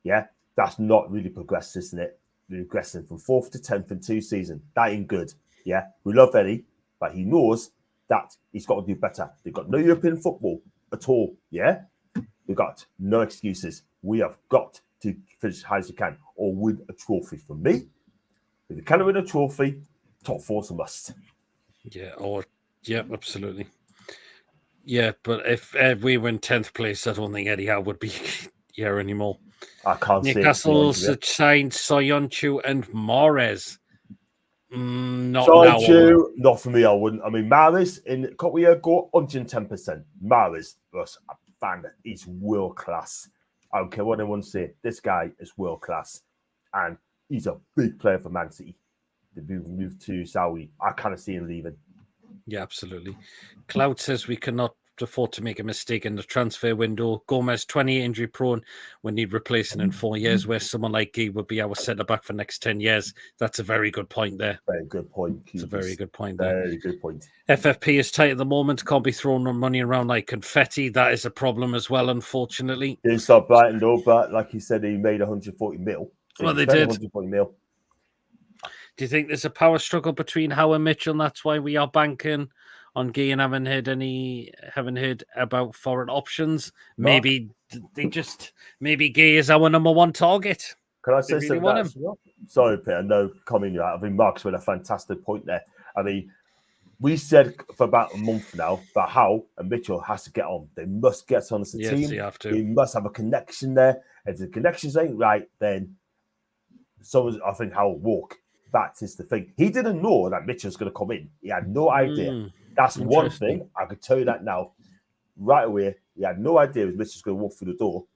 Yeah, that's not really progressed, isn't it? Regressing from 4th to 10th in 2 seasons. That ain't good. Yeah, we love Eddie, but he knows that he's got to do better. They've got no European football at all. Yeah, we've got no excuses. We have got to finish as high as we can or win a trophy. For me, if we can win a trophy, top 4's a must. Yeah, absolutely. Yeah, but if we win 10th place, I don't think Eddie Howe would be here anymore. I can't see Newcastle signed Soyuncu and Mahrez. Not for me. I wouldn't. I mean, Mahrez in a couple of years ago, 110%. Mahrez was a fan. He's world class. I don't care what anyone say. This guy is world class, and he's a big player for Man City. They've moved to Saudi. I kind of see him leaving. Yeah, absolutely. Cloud says we cannot afford to make a mistake in the transfer window. Gomez, 20 injury prone. We need replacing in 4 years, where someone like Guehi would be our centre back for the next 10 years. That's a very good point there. Very good point. It's a very good point there. Very good point. FFP is tight at the moment. Can't be throwing money around like confetti. That is a problem as well, unfortunately. Didn't stop Brighton though, but like he said, he made 140 mil. So well, they did. 140 mil. Do you think there's a power struggle between Howe and Mitchell, and that's why we are banking on Guehi and haven't heard about foreign options? No. Maybe Guehi is our number one target. Can I say something? Sorry, Peter, no comment you out. I mean, Mark's made a fantastic point there. I mean, we said for about a month now that Howe and Mitchell has to get on. They must get on as a team. They have to. They must have a connection there. If the connections ain't right, then I think Howe will walk. That is the thing. He didn't know that Mitchell's going to come in. He had no idea. That's one thing. I could tell you that now. Right away, he had no idea if Mitchell's going to walk through the door.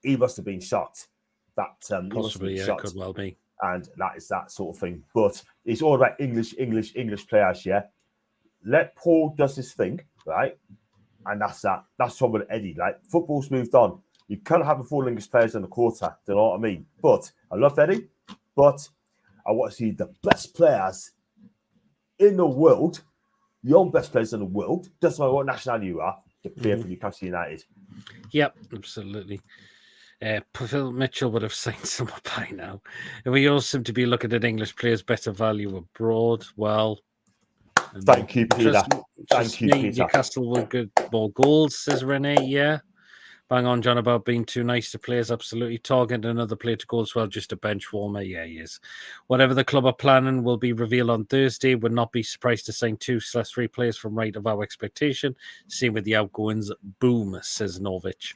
He must have been shocked. Possibly, yeah, could well be. And that is that sort of thing. But it's all about English players, yeah? Let Paul does his thing, right? And that's that. That's what with Eddie. Like, football's moved on. You can't have a full English players in the quarter. Do you know what I mean? But I love Eddie. But I want to see the best players in the world, your best players in the world, doesn't matter what nationality you are, to play for Newcastle United. Yep, absolutely. Phil Mitchell would have signed someone by now. And we all seem to be looking at English players better value abroad. Well, thank you, Peter. Thank you, Peter. Newcastle will get more goals, says Renee. Yeah. Bang on, John, about being too nice to players. Absolutely. Target another player to go as well, just a bench warmer. Yeah, he is. Whatever the club are planning will be revealed on Thursday. Would not be surprised to sign 2/3 players from right of our expectation. Same with the outgoings. Boom, says Norwich.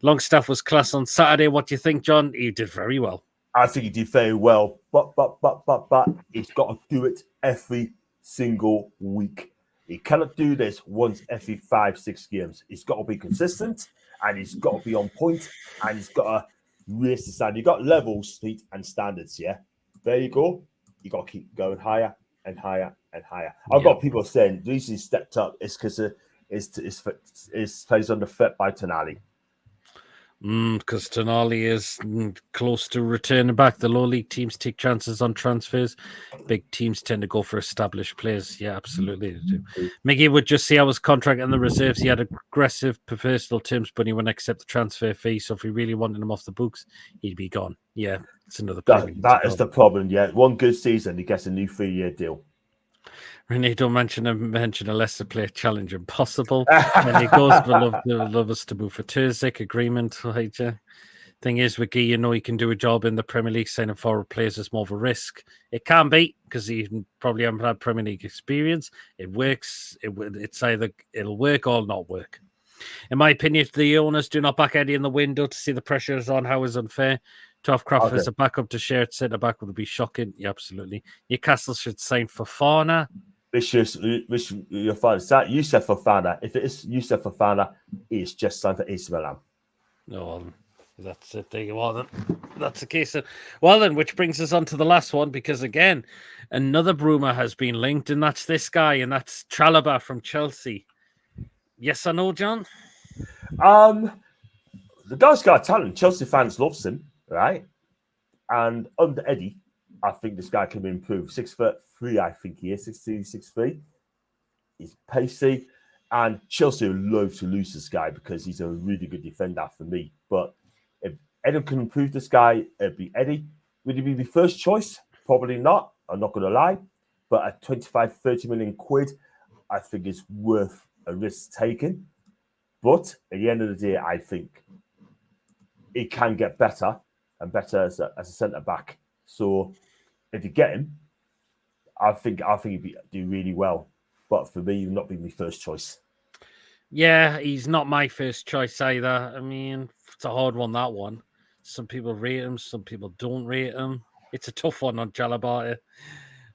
Longstaff was class on Saturday. What do you think, John? He did very well. I think he did very well. But he's got to do it every single week. He cannot do this once every 5-6 games. He's got to be consistent. And he's got to be on point, and he's got to raise the standard. You've got levels, speed, and standards, yeah? There you go. You got to keep going higher and higher and higher. I've got people saying the reason he stepped up is because his plays under threat by Tonali. Because Tonali is close to returning back. The low league teams take chances on transfers. Big teams tend to go for established players. Yeah, absolutely. They do. Miggy would just see how his contract and the reserves. He had aggressive personal terms, but he wouldn't accept the transfer fee. So if he really wanted him off the books, he'd be gone. Yeah, it's another problem. That is the problem. Yeah, one good season, he gets a new 3-year deal. Renee, don't mention a Leicester player challenge impossible. And he goes, but love us to move for Terzic agreement. Right, yeah. Thing is, with Guehi, he can do a job in the Premier League. Signing forward players is more of a risk. It can be because he probably haven't had Premier League experience. It works. It's either it'll work or not work. In my opinion, if the owners do not back Eddie in the window to see the pressures on how is unfair, to have Kraft as a backup to share at centre back would be shocking. Yeah, absolutely. Newcastle should sign Fofana. You said Fofana. If it is Youssef Fofana, it's just signed for AC Milan. No, that's it. There you are. Then that's the case. Well, then, which brings us on to the last one because again, another rumour has been linked, and that's this guy, and that's Chalobah from Chelsea. Yes or no, John? The guy's got talent. Chelsea fans loves him, right? And under Eddie, I think this guy can improve. 6'3", I think he is 6'2", 6'3". He's pacey, and Chelsea would love to lose this guy because he's a really good defender for me. But if Eddie can improve this guy, it'd be Eddie. Would he be the first choice? Probably not. I'm not going to lie. But at 25-30 million quid, I think it's worth a risk taken. But at the end of the day, I think it can get better and better as a centre back. So if you get him, I think he'd do really well. But for me, he'd not be my first choice. Yeah, he's not my first choice either. I mean, it's a hard one, that one. Some people rate him, some people don't rate him. It's a tough one on Chalobah,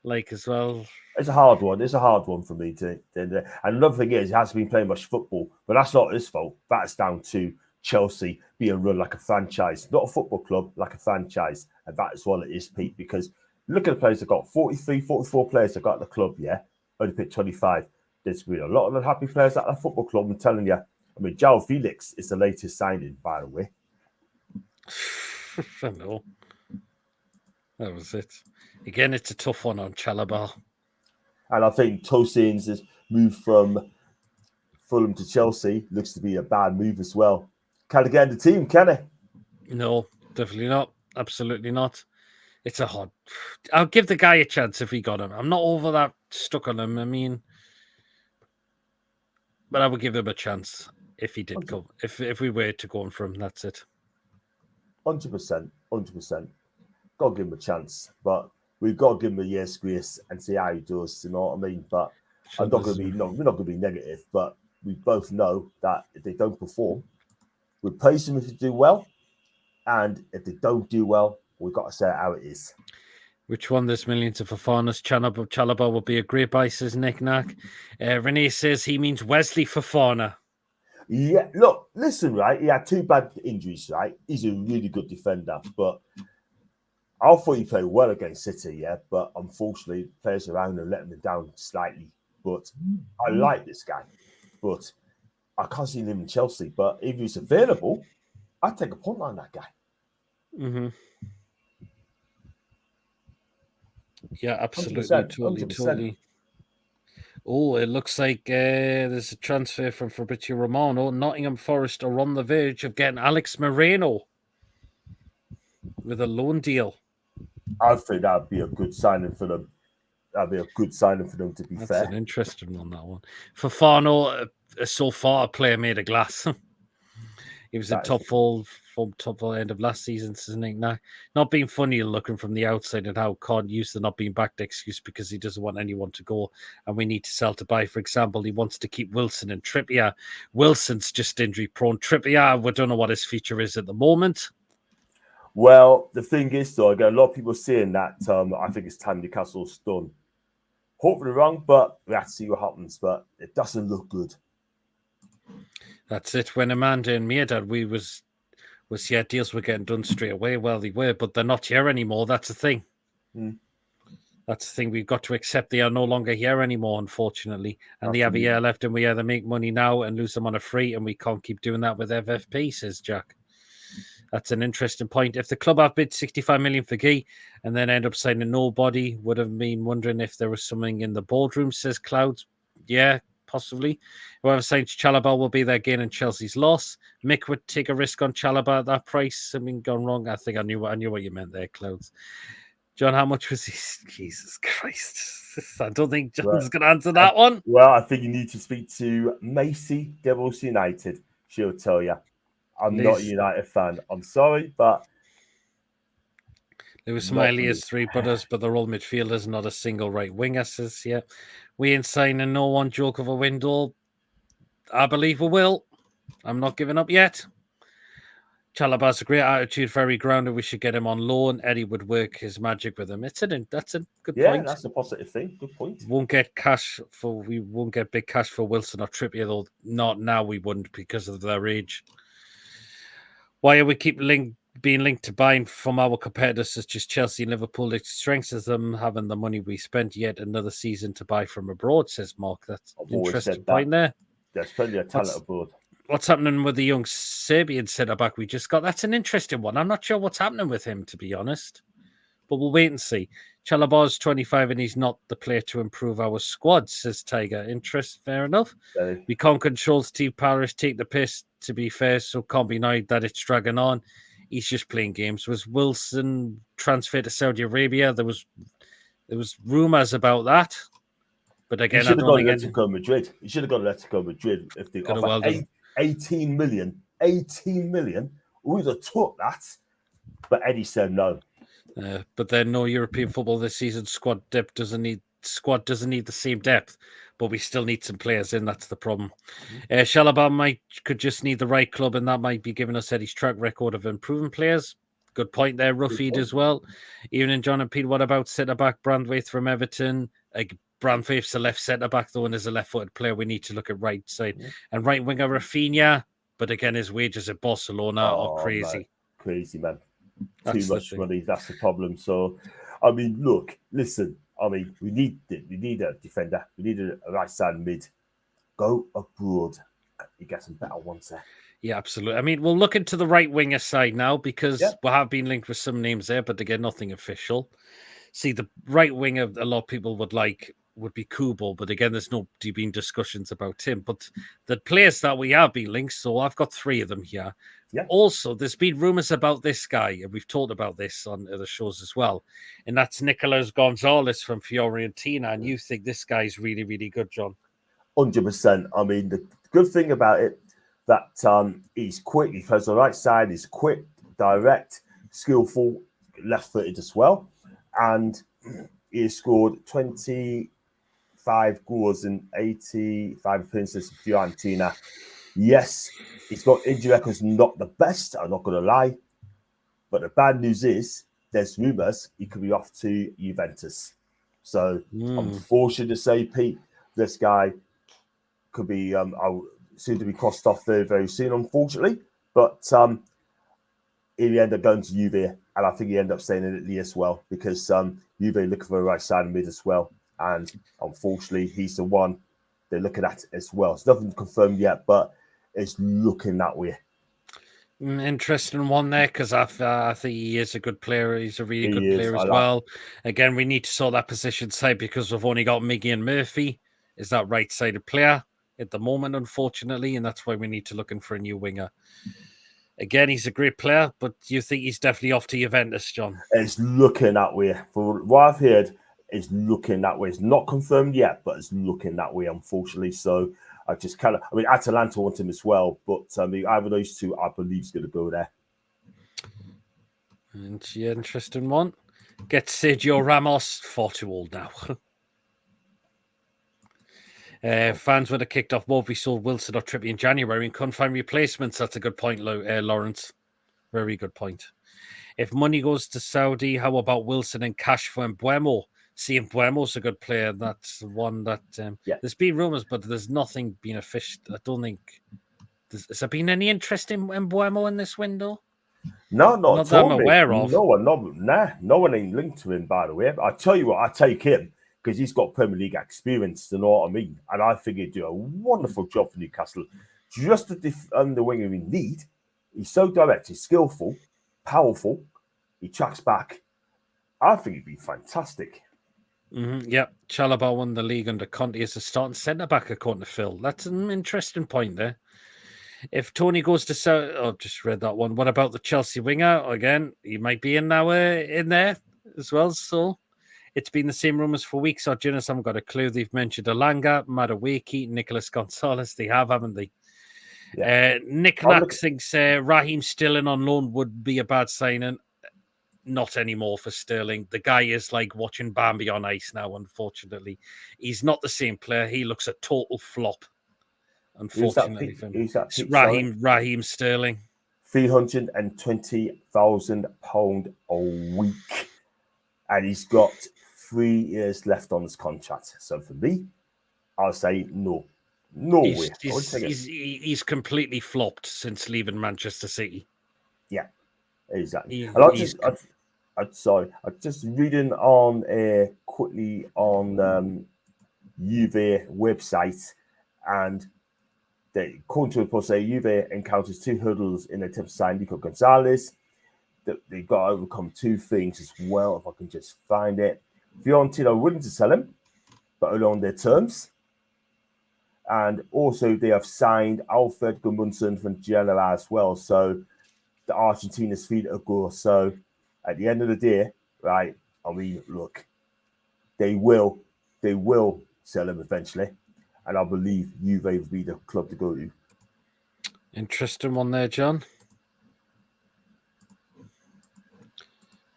as well. It's a hard one. It's a hard one for me to. And another thing is, he hasn't been playing much football, but that's not his fault. That's down to Chelsea being run like a franchise, not a football club, like a franchise. And that is what it is, Pete, because look at the players they've got. 43, 44 players they've got at the club, yeah? Only picked 25. There's been a lot of unhappy players at the football club, I'm telling you. I mean, João Felix is the latest signing, by the way. I know. That was it. Again, it's a tough one on Chalobah. And I think Tosin's move from Fulham to Chelsea looks to be a bad move as well. Can he get in the team, can he? No, definitely not. Absolutely not. It's a hard. I'll give the guy a chance if he got him. I'm not over that stuck on him. I mean, but I would give him a chance if he did go. If we were to go on for him, that's it. 100%. Got to give him a chance, but we've got to give him a year's grace and see how he does. You know what I mean? But we're not going to be negative. But we both know that if they don't perform, we praise them if they do well, and if they don't do well, we've got to say how it is. Which one? There's millions of Fofanas. Chalobah will be a great buy, says Nick Knack. Renee says he means Wesley Fofana. Yeah, look, listen, right? He had 2 bad injuries, right? He's a really good defender, but I thought he played well against City, yeah. But unfortunately, players around him let him down slightly. But I like this guy, but I can't see him in Chelsea. But if he's available, I'd take a punt on that guy. Mm-hmm. Yeah, absolutely. 100%. Totally. Oh, it looks like there's a transfer from Fabrizio Romano. Nottingham Forest are on the verge of getting Alex Moreno with a loan deal. I think that would be a good signing for them. That'd be a good signing for them, to be fair. That's an interesting one, that one. Fofana, so far, a player made of glass. He was in top full end of last season, isn't he? Not being funny looking from the outside and how Con used the not being backed excuse because he doesn't want anyone to go and we need to sell to buy. For example, he wants to keep Wilson and Trippier. Wilson's just injury prone. Trippier, we don't know what his future is at the moment. Well, the thing is, though, I get a lot of people saying that I think it's time Newcastle's done. Hopefully wrong, but we have to see what happens. But it doesn't look good. That's it. When Amanda and Mia did, deals were getting done straight away. Well, they were, but they're not here anymore. That's the thing. That's the thing. We've got to accept they are no longer here anymore, unfortunately. And they have a year left, and we either make money now and lose them on a free, and we can't keep doing that with FFP, says Jack. That's an interesting point. If the club have bid 65 million for Guehi and then end up signing nobody, would have been wondering if there was something in the boardroom, says Clouds. Yeah, possibly. Whoever signs Chalobah will be there gaining Chelsea's loss. Mick would take a risk on Chalobah at that price. Something gone wrong. I think I knew what you meant there, Clouds. John, how much was he? Jesus Christ. I don't think John's going to answer that one. Well, I think you need to speak to Macy, Devils United. She'll tell you. I'm not a United fan. I'm sorry, but Lewis Smiley has 3 brothers, but they're all midfielders, not a single right winger, says, yeah. We ain't signing no one joke of a window. I believe we will. I'm not giving up yet. Chalobah's a great attitude, very grounded. We should get him on loan. Eddie would work his magic with him. That's a good point. Yeah, that's a positive thing. Good point. We won't get big cash for Wilson or Trippier, though. Not now, we wouldn't because of their age. Why are we being linked to buying from our competitors such as Chelsea and Liverpool? It strengthens them having the money we spent yet another season to buy from abroad, says Mark. That's an interesting point there. There's plenty of talent abroad. What's happening with the young Serbian centre-back we just got? That's an interesting one. I'm not sure what's happening with him, to be honest. But we'll wait and see. Chalobah's 25 and he's not the player to improve our squad, says Tiger. Fair enough. We can't control Steve Parish, take the piss, to be fair, so can't be annoyed that it's dragging on. He's just playing games. Was Wilson transferred to Saudi Arabia? There was rumours about that. But again, he should have gone to Atletico Madrid. He should have gone to Atletico Madrid if they offered 18 million. 18 million. We would have took that. But Eddie said no. But then no European football this season. Squad doesn't need the same depth, but we still need some players in. That's the problem. Chalobah could just need the right club, and that might be giving us Eddie's track record of improving players. Good point there, Ruffeed as well. Even in John and Pete, what about centre back Brandwaite from Everton? Brandwaite's a left centre back though, and as a left-footed player, we need to look at right side and right winger Rafinha. But again, his wages at Barcelona are crazy. Man. Crazy, man. Too much money. That's the problem. So, I mean, look, listen. I mean, we need a defender. We need a right side mid. Go abroad. You get some better ones there. Yeah, absolutely. I mean, we'll look into the right winger side now because we have been linked with some names there, but again, nothing official. See, the right winger a lot of people would be Kubo, but again, there's no been discussions about him. But the players that we have been linked, so I've got 3 of them here. Yeah. Also, there's been rumours about this guy, and we've talked about this on other shows as well, and that's Nicolas Gonzalez from Fiorentina. And you think this guy's really, really good, John? 100%. I mean, the good thing about it that he's quick. He plays the right side. He's quick, direct, skillful, left-footed as well, and he scored 25 goals in 85 appearances for Fiorentina. Yes, he's got injury records not the best, I'm not going to lie. But the bad news is there's rumours he could be off to Juventus. So I'm forced to say, Pete, this guy could be soon to be crossed off very, very soon, unfortunately. But he ended up going to Juve, and I think he ended up staying in Italy as well because Juve looking for a right side and mid as well. And unfortunately, he's the one they're looking at as well. It's nothing confirmed yet, but it's looking that way. Interesting one there because I think he is a good player. He's a really good player as well. Again, we need to sort that position side because we've only got Miggy and Murphy. Is that right-sided player at the moment, unfortunately, and that's why we need to look in for a new winger. Again, he's a great player, but do you think he's definitely off to Juventus, John? It's looking that way. For what I've heard, it's looking that way. It's not confirmed yet, but it's looking that way, unfortunately. So I mean, Atalanta want him as well, but I mean, either of those two, I believe, is going to go there. And yeah, interesting one. Get Sergio Ramos, far too old now. Fans would have kicked off more if we sold Wilson or Trippier in January and couldn't find replacements. That's a good point, Lawrence. Very good point. If money goes to Saudi, how about Wilson and cash for Mbeumo? See, Mbuemo's a good player. That's the one that there's been rumours, but there's nothing being official. I don't think has there been any interest in Mbuemo in this window? No, not that I'm aware of. No one ain't linked to him, by the way. I tell you what, I take him because he's got Premier League experience, you know what I mean? And I think he'd do a wonderful job for Newcastle. Just the winger we need. He's so direct, he's skillful, powerful, he tracks back. I think he'd be fantastic. Yep, Chalobah won the league under Conte as a starting centre-back, according to Phil. That's an interesting point there. If Tony goes to Saudi... Oh, just read that one. What about the Chelsea winger? Again, he might be in there as well, so... It's been the same rumours for weeks. Our journalists haven't got a clue. They've mentioned Alanga, Madueke, Nicolas Gonzalez. They have, haven't they? Yeah. Nick Knack thinks Raheem Sterling on loan would be a bad signing. Not anymore for Sterling. The guy is like watching Bambi on ice now, unfortunately. He's not the same player. He looks a total flop, unfortunately. Who's that, Pete? Raheem Sterling. £320,000 a week. And he's got 3 years left on his contract. So for me, I'll say no. No way. He's completely flopped since leaving Manchester City. Yeah, exactly. I'm just reading on quickly on Juve website, and according to the report, say Juve encounters 2 hurdles in attempt to sign Nico Gonzalez. They've got to overcome 2 things as well. If I can just find it, Fiorentina are willing to sell him, but only on their terms. And also, they have signed Alfred Gudmundsson from Genoa as well. So the Argentina's feet are good. So at the end of the day, right? I mean, look, they will sell him eventually, and I believe Juve will be the club to go to. Interesting one there, John.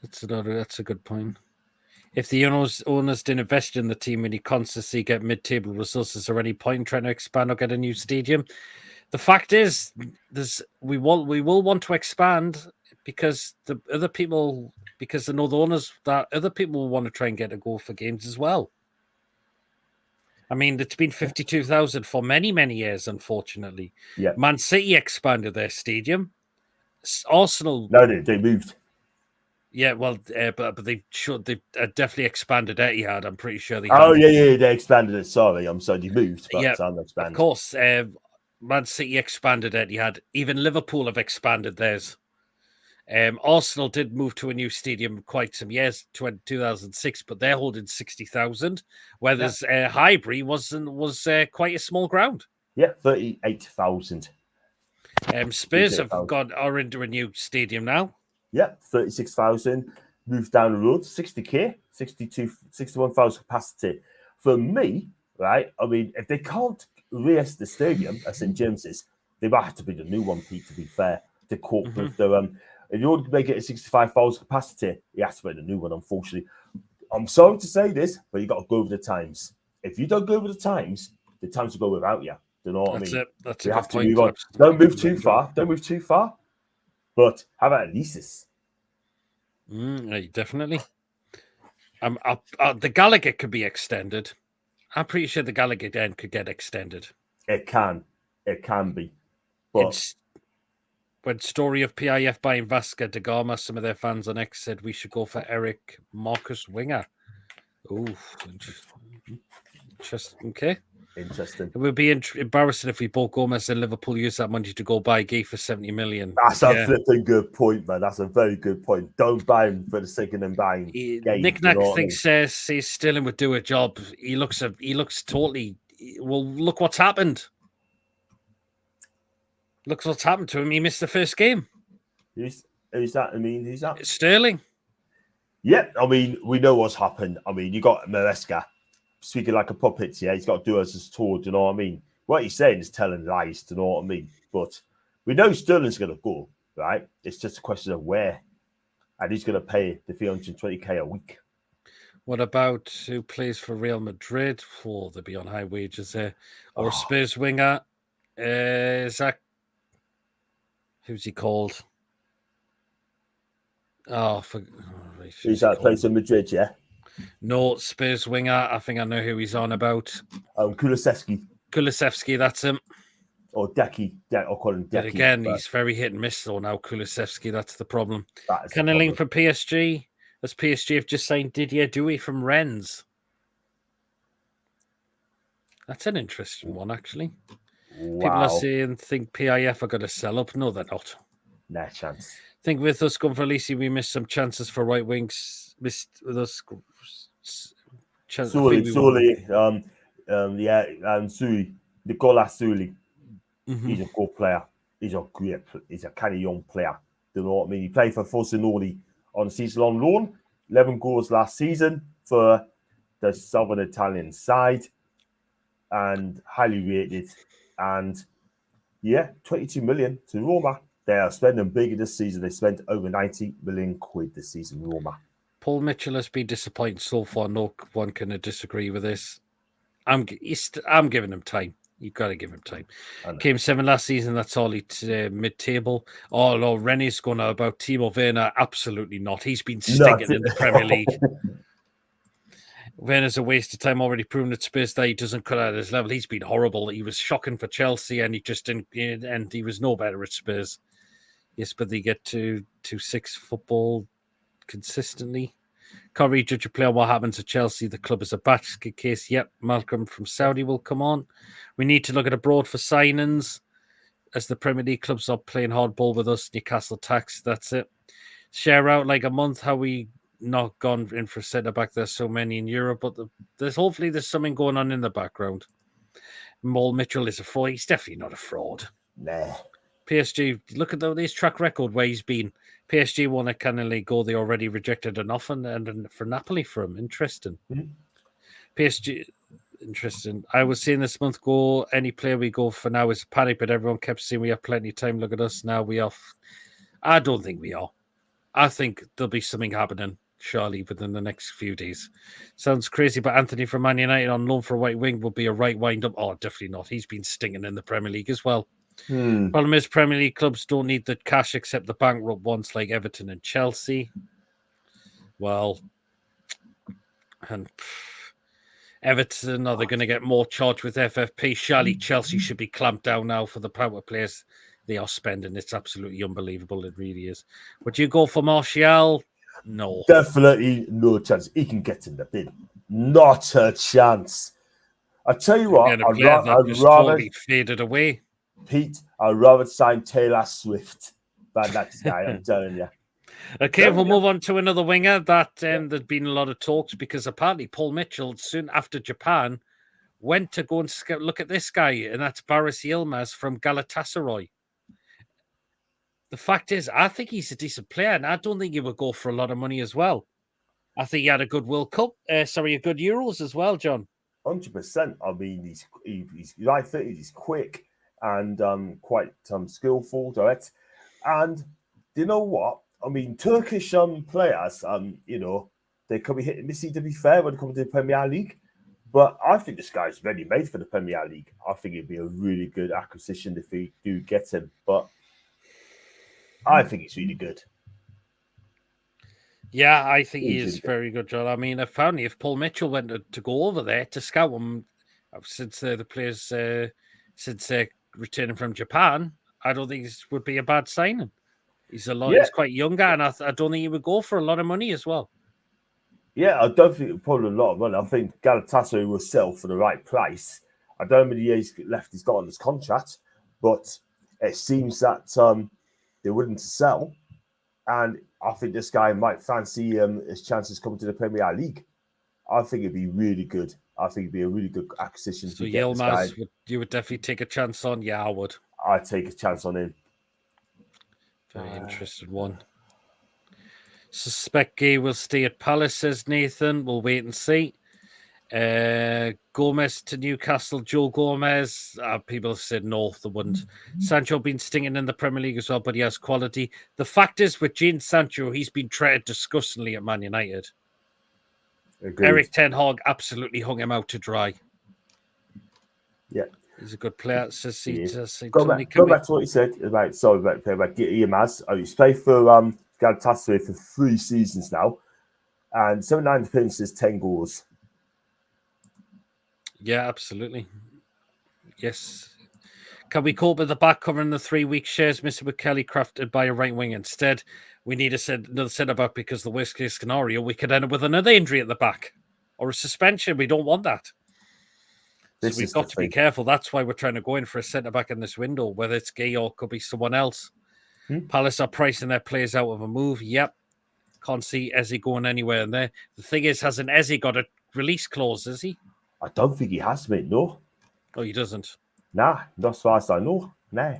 That's a good point. If the owners didn't invest in the team and you constantly get mid-table results, is there any point in trying to expand or get a new stadium? The fact is, we will want to expand because the other people will want to try and get a go for games as well. I mean, it's been 52,000 for many, many years, unfortunately. Yeah. Man City expanded their stadium. Arsenal... No, they moved. Yeah, well, but they definitely expanded Etihad. I'm pretty sure they. They expanded it. Sorry, I'm sorry, they moved, but expanded. Of course, Man City expanded Etihad. Even Liverpool have expanded theirs. Arsenal did move to a new stadium quite some years, 2006, but they're holding 60,000. Whereas Highbury was quite a small ground. Yeah, 38,000. Spurs are into a new stadium now. Yeah, 36,000. Moved down the road, 60k, 61,000 capacity. For me, right? I mean, if they can't raise the stadium at St James's, they might have to be the new one, Pete. To be fair, to cope with the if you want to make it a 65,000 capacity, you have to make the new one. Unfortunately, I'm sorry to say this, but you got to go with the times. If you don't go with the times will go without you. Do you know what I mean? That's we a have good to move on. Don't move too far. Don't move too far. But how about Elisis? Definitely. The Gallagher could be extended. I'm pretty sure the Gallagher Den could get extended. It can be. But when story of PIF buying Vasca da Gama, some of their fans on X said we should go for Eric Marcus Winger. Oh, interesting. Okay. Interesting. It would be embarrassing if we bought Gomez and Liverpool use that money to go buy Guehi for 70 million. That's a flipping good point, man. That's a very good point. Don't buy him for the sake of them buying. Nick Knack thinks says Sterling would do a job. He looks totally. Well, look what's happened. Look what's happened to him. He missed the first game. Who's that? I mean, who's that? Sterling. Yeah, I mean, we know what's happened. I mean, you got Maresca speaking like a puppet, yeah. He's got to do as he's told, you know what I mean? What he's saying is telling lies, you know what I mean? But we know Sterling's going to go, right? It's just a question of where. And he's going to pay the 320k a week. What about who plays for Real Madrid? Oh, they'll be on high wages there. Or Spurs winger. Zach. Who's he called? Who's that plays in Madrid, yeah? No, Spurs winger. I think I know who he's on about. Kulusevski, that's him. Or Decky. I'll call him Decky. But again, he's very hit and miss though now, Kulusevski. That's the problem. Kenneling for PSG. As PSG have just signed Didier Doué from Rennes. That's an interesting one, actually. Wow. People are saying, think PIF are going to sell up. No, they're not. No chance. I think with us going for Lisi, we missed some chances for right wings. Missed with us. Suli, Nicolas Suli. He's a good player. He's a kind of young player. Do you know what I mean? He played for Frosinone on season-long loan. 11 goals last season for the Southern Italian side, and highly rated. And Yeah, 22 million to Roma. They are spending bigger this season. They spent over 90 million quid this season, Roma. Paul Mitchell has been disappointing so far. No one can disagree with this. I'm giving him time. You've got to give him time. Came 7 last season. That's all he mid-table. Oh, no, Rennie's going on about Timo Werner. Absolutely not. He's been stinking in the Premier League. Werner's a waste of time. Already proven at Spurs that he doesn't cut out his level. He's been horrible. He was shocking for Chelsea, and he just didn't. And he was no better at Spurs. Yes, but they get to 6 football consistently. Can't really judge a player on what happens at Chelsea. The club is a basket case. Yep, Malcolm from Saudi will come on. We need to look at abroad for signings as the Premier League clubs are playing hardball with us. Newcastle tax, that's it. Share out like a month. How we not gone in for centre-back? There's so many in Europe, but hopefully there's something going on in the background. Paul Mitchell is a fraud. He's definitely not a fraud. Nah. PSG, look at his track record where he's been. PSG won a Canada go. They already rejected an offer and for Napoli for him. Interesting. Mm-hmm. PSG, interesting. I was saying this month go, any player we go for now is panic, but everyone kept saying we have plenty of time. Look at us now. We off. I don't think we are. I think there'll be something happening, surely, within the next few days. Sounds crazy, but Anthony from Man United on loan for a right wing will be a right wind up. Oh, definitely not. He's been stinging in the Premier League as well. Problem is, Premier League clubs don't need the cash except the bankrupt ones like Everton and Chelsea. Well, and Everton, are they going to get more charged with FFP? Surely Chelsea should be clamped down now for the power players they are spending. It's absolutely unbelievable. It really is. Would you go for Martial? No. Definitely no chance. He can get in the bin. Not a chance. I tell you what, I'd rather totally faded away. Pete, I'd rather sign Taylor Swift than that guy, I'm telling you. Okay, we'll move on to another winger. There's been a lot of talks because apparently Paul Mitchell, soon after Japan, went to go and look at this guy, and that's Baris Yilmaz from Galatasaray. The fact is, I think he's a decent player, and I don't think he would go for a lot of money as well. I think he had a good World Cup, a good Euros as well, John. 100%. I mean, he's like 30, he's quick and quite skillful, direct. And you know what? I mean, Turkish players, they could be hit and missy, to be fair, when it comes to the Premier League. But I think this guy's ready made for the Premier League. I think it'd be a really good acquisition if we do get him. But I think he's really good. Yeah, I think he is very good, John. I mean, apparently, if Paul Mitchell went to go over there to scout him, since the players since they're returning from Japan, I don't think this would be a bad signing. He's he's quite younger, and I don't think he would go for a lot of money as well. Yeah, I don't think it'd probably a lot of money. I think Galatasaray will sell for the right price. I don't know how many years left he's got on his contract, but it seems that they're willing to sell. And I think this guy might fancy his chances coming to the Premier League. I think it'd be really good. I think it'd be a really good acquisition. So Yilmaz, you would definitely take a chance on? Yeah, I would. I'd take a chance on him. Very interested one. Suspect Guehi will stay at Palace, says Nathan. We'll wait and see. Gomez to Newcastle. Joe Gomez. People have said no, they wouldn't. Sancho been stinging in the Premier League as well, but he has quality. The fact is, with Jadon Sancho, he's been treated disgustingly at Man United. Agreed. Eric Ten Hag absolutely hung him out to dry. Yeah. He's a good player. Go back to what you said about Yilmaz. He's played for Galatasaray for 3 seasons now, and 79 appearances, 10 goals. Yeah, absolutely. Yes. Can we cope with the back covering the 3-week shares missing with Kelly crafted by a right wing instead? We need another centre-back because the worst case scenario, we could end up with another injury at the back or a suspension. We don't want that. So we've got to be careful. That's why we're trying to go in for a centre-back in this window, whether it's Guehi or could be someone else. Palace are pricing their players out of a move. Yep. Can't see Eze going anywhere in there. The thing is, hasn't Eze got a release clause, is he? I don't think he has, mate, no. Oh, he doesn't? Nah, not as far as I know. Nah.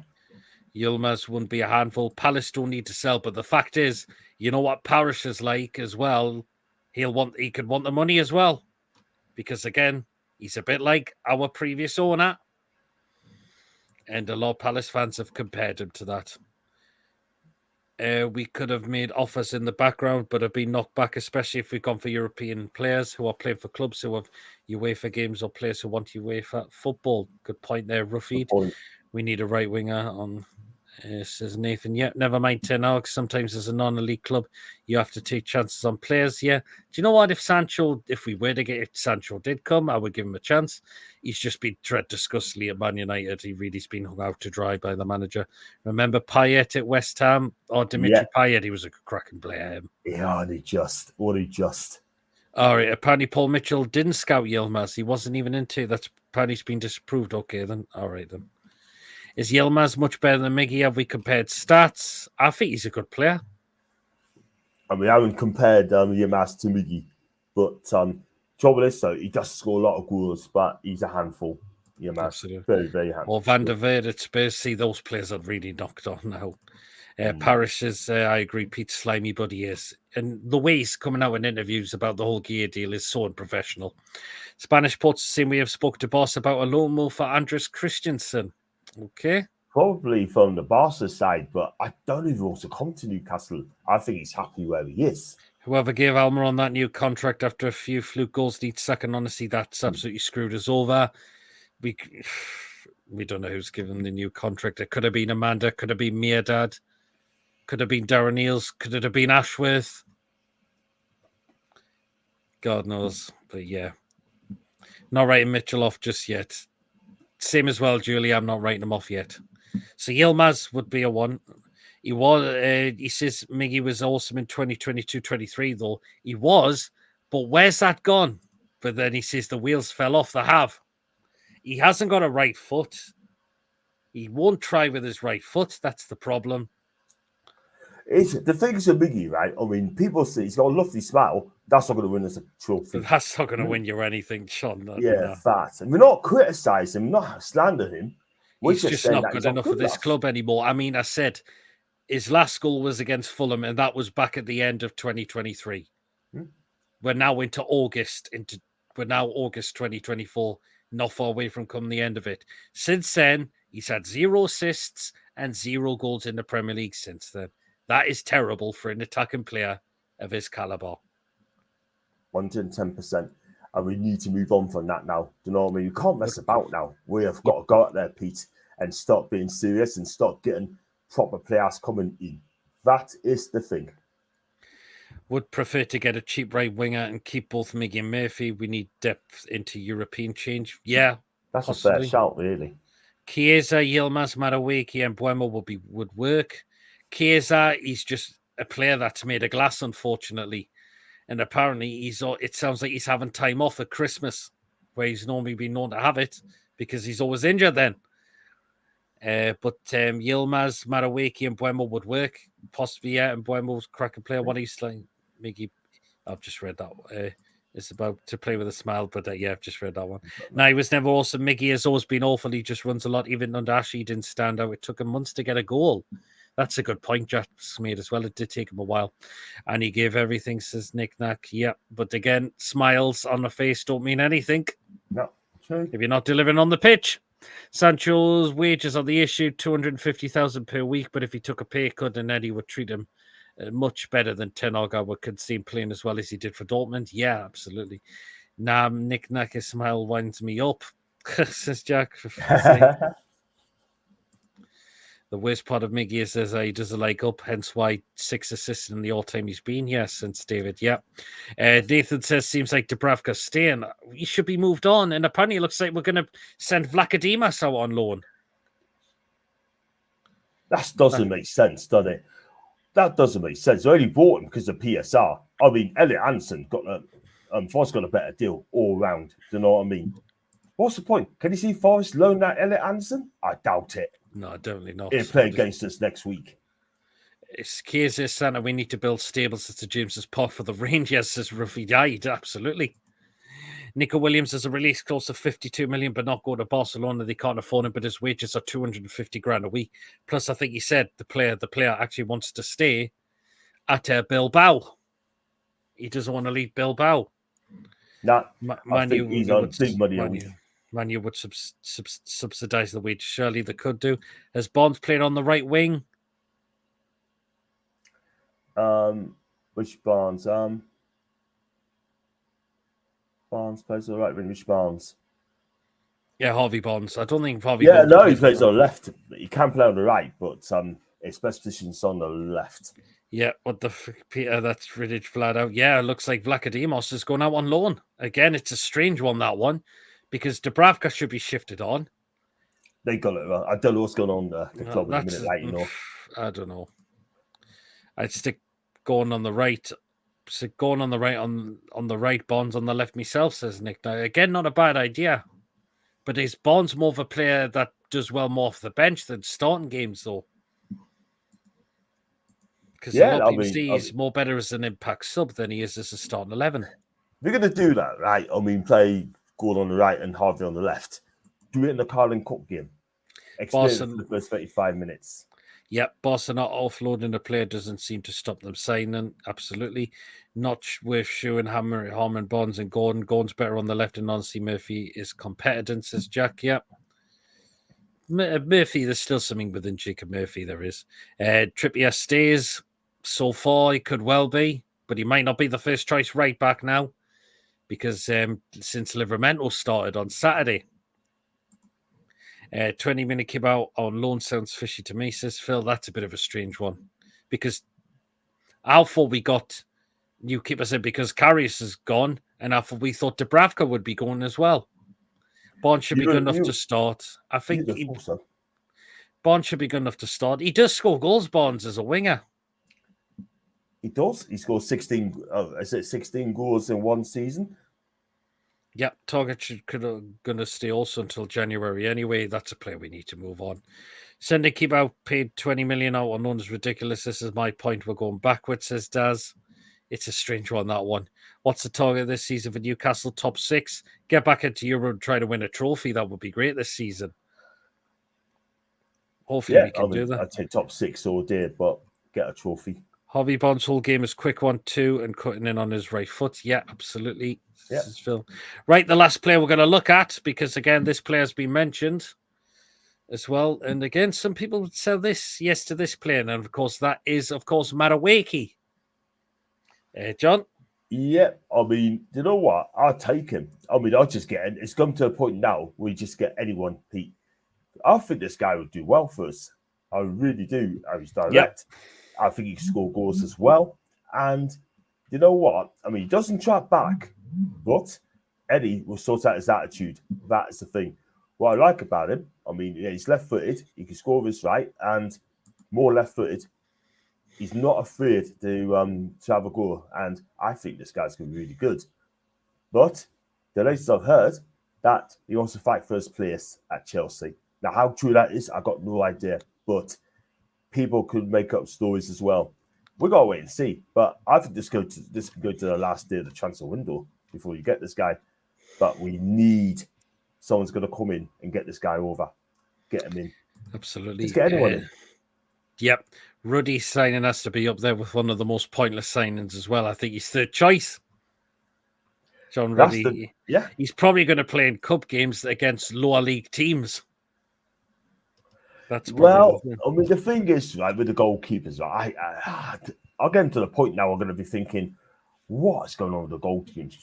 Yilmaz wouldn't be a handful. Palace don't need to sell, but the fact is, you know what Parish is like as well. He could want the money as well. Because again, he's a bit like our previous owner. And a lot of Palace fans have compared him to that. We could have made offers in the background, but have been knocked back, especially if we've gone for European players who are playing for clubs who have UEFA games or players who want UEFA football. Good point there, Ruffeed. We need a right winger on, says Nathan. Yeah, never mind Ten Hag. Sometimes as a non-elite club, you have to take chances on players. Yeah. Do you know what? If Sancho did come, I would give him a chance. He's just been treated disgustedly at Man United. He really's been hung out to dry by the manager. Remember Payet at West Ham? Or Dimitri Payet? He was a cracking player. Yeah, only just. All right, apparently Paul Mitchell didn't scout Yilmaz. He wasn't even into that's apparently been disproved. Okay, then. All right, then. Is Yilmaz much better than Miggy? Have we compared stats? I think he's a good player. I mean, we haven't compared Yilmaz to Miggy, but trouble is, though, he does score a lot of goals, but he's a handful. Yilmaz, absolutely. Very, very handful. Or Van der Veer at Spurs. See, those players are really knocked on now. Parrish says, I agree, Pete's slimy, but he is. And the way he's coming out in interviews about the whole gear deal is so unprofessional. Spanish Ports saying we have spoke to Boss about a loan move for Andres Christensen. Okay. Probably from the Barca side, but I don't even want to come to Newcastle. I think he's happy where he is. Whoever gave Almiron that new contract after a few fluke goals needs second. Honestly, that's absolutely screwed us over. We don't know who's given the new contract. It could have been Amanda, could have been Mirdad, could have been Darren Eales, could it have been Ashworth? God knows. But yeah. Not writing Mitchell off just yet. Same as well, Julie. I'm not writing him off yet. So Yilmaz would be a one. He was. He says Miggy was awesome in 2022-23, though. He was, but where's that gone? But then he says the wheels fell off. They have. He hasn't got a right foot. He won't try with his right foot. That's the problem. It's the things of Miggy, right? I mean, people say he's got a lovely smile. That's not going to win us a trophy. But that's not going to win you anything, Sean. Fat. And we're not criticising him, not slandering him. He's just not good enough for this club anymore. I mean, I said his last goal was against Fulham, and that was back at the end of 2023. We're now into August. We're now August 2024. Not far away from coming the end of it. Since then, he's had 0 assists and 0 goals in the Premier League since then. That is terrible for an attacking player of his calibre. 110%. And we need to move on from that now. Do you know what I mean? We can't mess about now. We have got to go out there, Pete, and start being serious and start getting proper players coming in. That is the thing. Would prefer to get a cheap right winger and keep both Miggy and Murphy. We need depth into European change. Yeah. That's possibly a fair shout, really. Chiesa, Yilmaz, Madueke, and Buemo would work. Chiesa, he's just a player that's made of glass, unfortunately. And apparently, it sounds like he's having time off at Christmas, where he's normally been known to have it, because he's always injured then. But Yilmaz, Madueke, and Buemo would work. Possibly, yeah, and Buemo's a cracking player. What he's like, Miggy, I've just read that. It's about to play with a smile, but yeah, I've just read that one. No, he was never awesome. Miggy has always been awful. He just runs a lot. Even under Ashley, he didn't stand out. It took him months to get a goal. That's a good point Jack's made as well. It did take him a while. And he gave everything, says Nick Knack. Yeah, but again, smiles on the face don't mean anything. No, true. If you're not delivering on the pitch. Sancho's wages are the issue, 250,000 per week, but if he took a pay cut, then Eddie would treat him much better than Ten Hag. I could see him playing as well as he did for Dortmund. Yeah, absolutely. Nah, Nick Knack's smile winds me up, says Jack. The worst part of Miggy is he doesn't like up, hence why 6 assists in the all-time he's been here since David. Yeah. Nathan says, seems like Dubravka's staying. He should be moved on. And apparently it looks like we're going to send Vlachodimos out on loan. That doesn't make sense, does it? That doesn't make sense. I only bought him because of PSR. I mean, Elliot Anderson got Forrest got a better deal all round. Do you know what I mean? What's the point? Can you see Forrest loan that Elliot Anderson? I doubt it. No, definitely not. He'll play against us next week. It's Chiesa, Santa. We need to build stables at St James's Park for the Rangers, says Ruffy died. Absolutely. Nico Williams has a release close to 52 million, but not go to Barcelona. They can't afford him, but his wages are 250 grand a week. Plus, I think he said the player actually wants to stay at Bilbao. He doesn't want to leave Bilbao. I think he's on big money a week. Man U would subsidise the wage. Surely they could do. Has Bonds played on the right wing? Which Barnes? Barnes plays on the right wing. Which Barnes? Yeah, Harvey Bonds. I don't think Harvey. Yeah, Bonds no, he plays on the left. He can play on the right, but his best position's on the left. Yeah, what the Peter? That's really flat out. Yeah, it looks like Vlachodimos is going out on loan again. It's a strange one, that one, because Dubravka should be shifted on. They got it. I don't know what's going on the club in a minute, right? You know, I don't know. I'd stick going on the right. Going on the right on the right, Bonds on the left myself, says Nick. Now, again, not a bad idea. But is Bonds more of a player that does well more off the bench than starting games, though? Because a lot of people see he's more better as an impact sub than he is as a starting 11. If you're going to do that, right? I mean, play Gordon on the right and Harvey on the left. Do it in the Carling Cup game. Experience for the first 35 minutes. Yep, Boston not offloading a player doesn't seem to stop them signing. Absolutely. Not worth showing Harmon, Bonds and Gordon. Gordon's better on the left and honestly Murphy is competent, says Jack. Yep. Murphy, there's still something within Jacob Murphy, there is. Trippier stays. So far, he could well be, but he might not be the first choice right back now because since Livramento started on Saturday. 20-minute keep out on loan sounds fishy to me, says Phil. That's a bit of a strange one because I thought we got new keepers in because Karius is gone, and I thought we thought Dubravka would be going as well. Bond should be good enough to start. I think Bond should be good enough to start. He does score goals, Bonds, as a winger. He does. He scored 16 goals in one season. Yeah, Target going to stay also until January anyway. That's a player we need to move on. Sending keep out paid 20 million out on loan is ridiculous. This is my point. We're going backwards, says Daz. It's a strange one, that one. What's the target this season for Newcastle? Top 6. Get back into Europe and try to win a trophy. That would be great this season. Hopefully we can do that. I'd say top 6 all day, but get a trophy. Harvey Bonds' whole game is quick 1-2 and cutting in on his right foot. Yeah, absolutely. Yeah. This is Phil. Right, the last player we're going to look at, because again, this player's been mentioned as well. And again, some people would say yes to this player. And of course, that is, Marawaki. John? Yeah, I mean, you know what? I'll take him. I mean, I'll just get it. It's come to a point now where you just get anyone, Pete. I think this guy would do well for us. I really do. I was direct. Yep. I think he can score goals as well. And you know what? I mean, he doesn't track back, but Eddie will sort out his attitude. That is the thing. What I like about him, I mean, yeah, he's left-footed. He can score with his right and more left-footed. He's not afraid to have a go. And I think this guy's going to be really good. But the latest I've heard that he wants to fight first place at Chelsea. Now, how true that is, I got no idea. But people could make up stories as well. We've got to wait and see. But I think this can go to the last day of the transfer window before you get this guy. But we need someone's going to come in and get this guy over. Get him in. Absolutely. Let's get anyone in. Yep. Ruddy's signing has to be up there with one of the most pointless signings as well. I think he's third choice. John Ruddy. He's probably going to play in cup games against lower league teams. That's I mean, the thing is, right, with the goalkeepers, right, I'll get into the point now. I'm going to be thinking, what's going on with the goalkeeper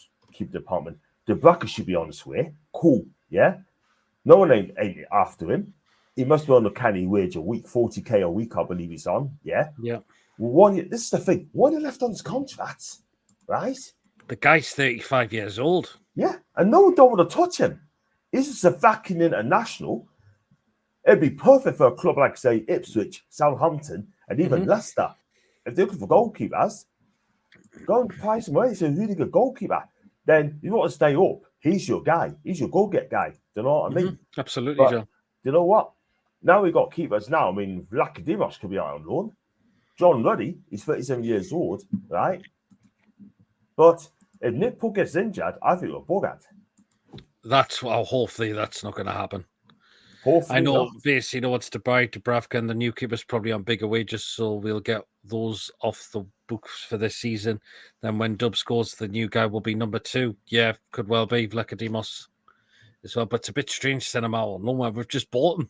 department? The Bracker should be on his way. Cool, yeah. No one ain't after him. He must be on a canny wage a week, 40k a week, I believe he's on. Yeah. Yeah. This is the thing. One year left on his contract, right? The guy's 35 years old. Yeah, and no one don't want to touch him. This is a vacuum international. It'd be perfect for a club like, say, Ipswich, Southampton, and even Leicester. If they're looking for goalkeepers, go and price him away. He's a really good goalkeeper. Then you want to stay up. He's your guy. He's your goal-get guy. Do you know what I mean? Absolutely, John. You know what? Now we've got keepers now. I mean, Vlachodimos could be out on loan. John Ruddy, he's 37 years old, right? But if Nick Puck gets injured, I think we're buggered. Hopefully that's not going to happen. Hopefully I know not. Vince, wants to buy Dubravka and the new keeper's probably on bigger wages, so we'll get those off the books for this season. Then when Dub scores, the new guy will be number 2. Yeah, could well be Vlachodimos. as well. But it's a bit strange to send him out on loan where we've just bought him.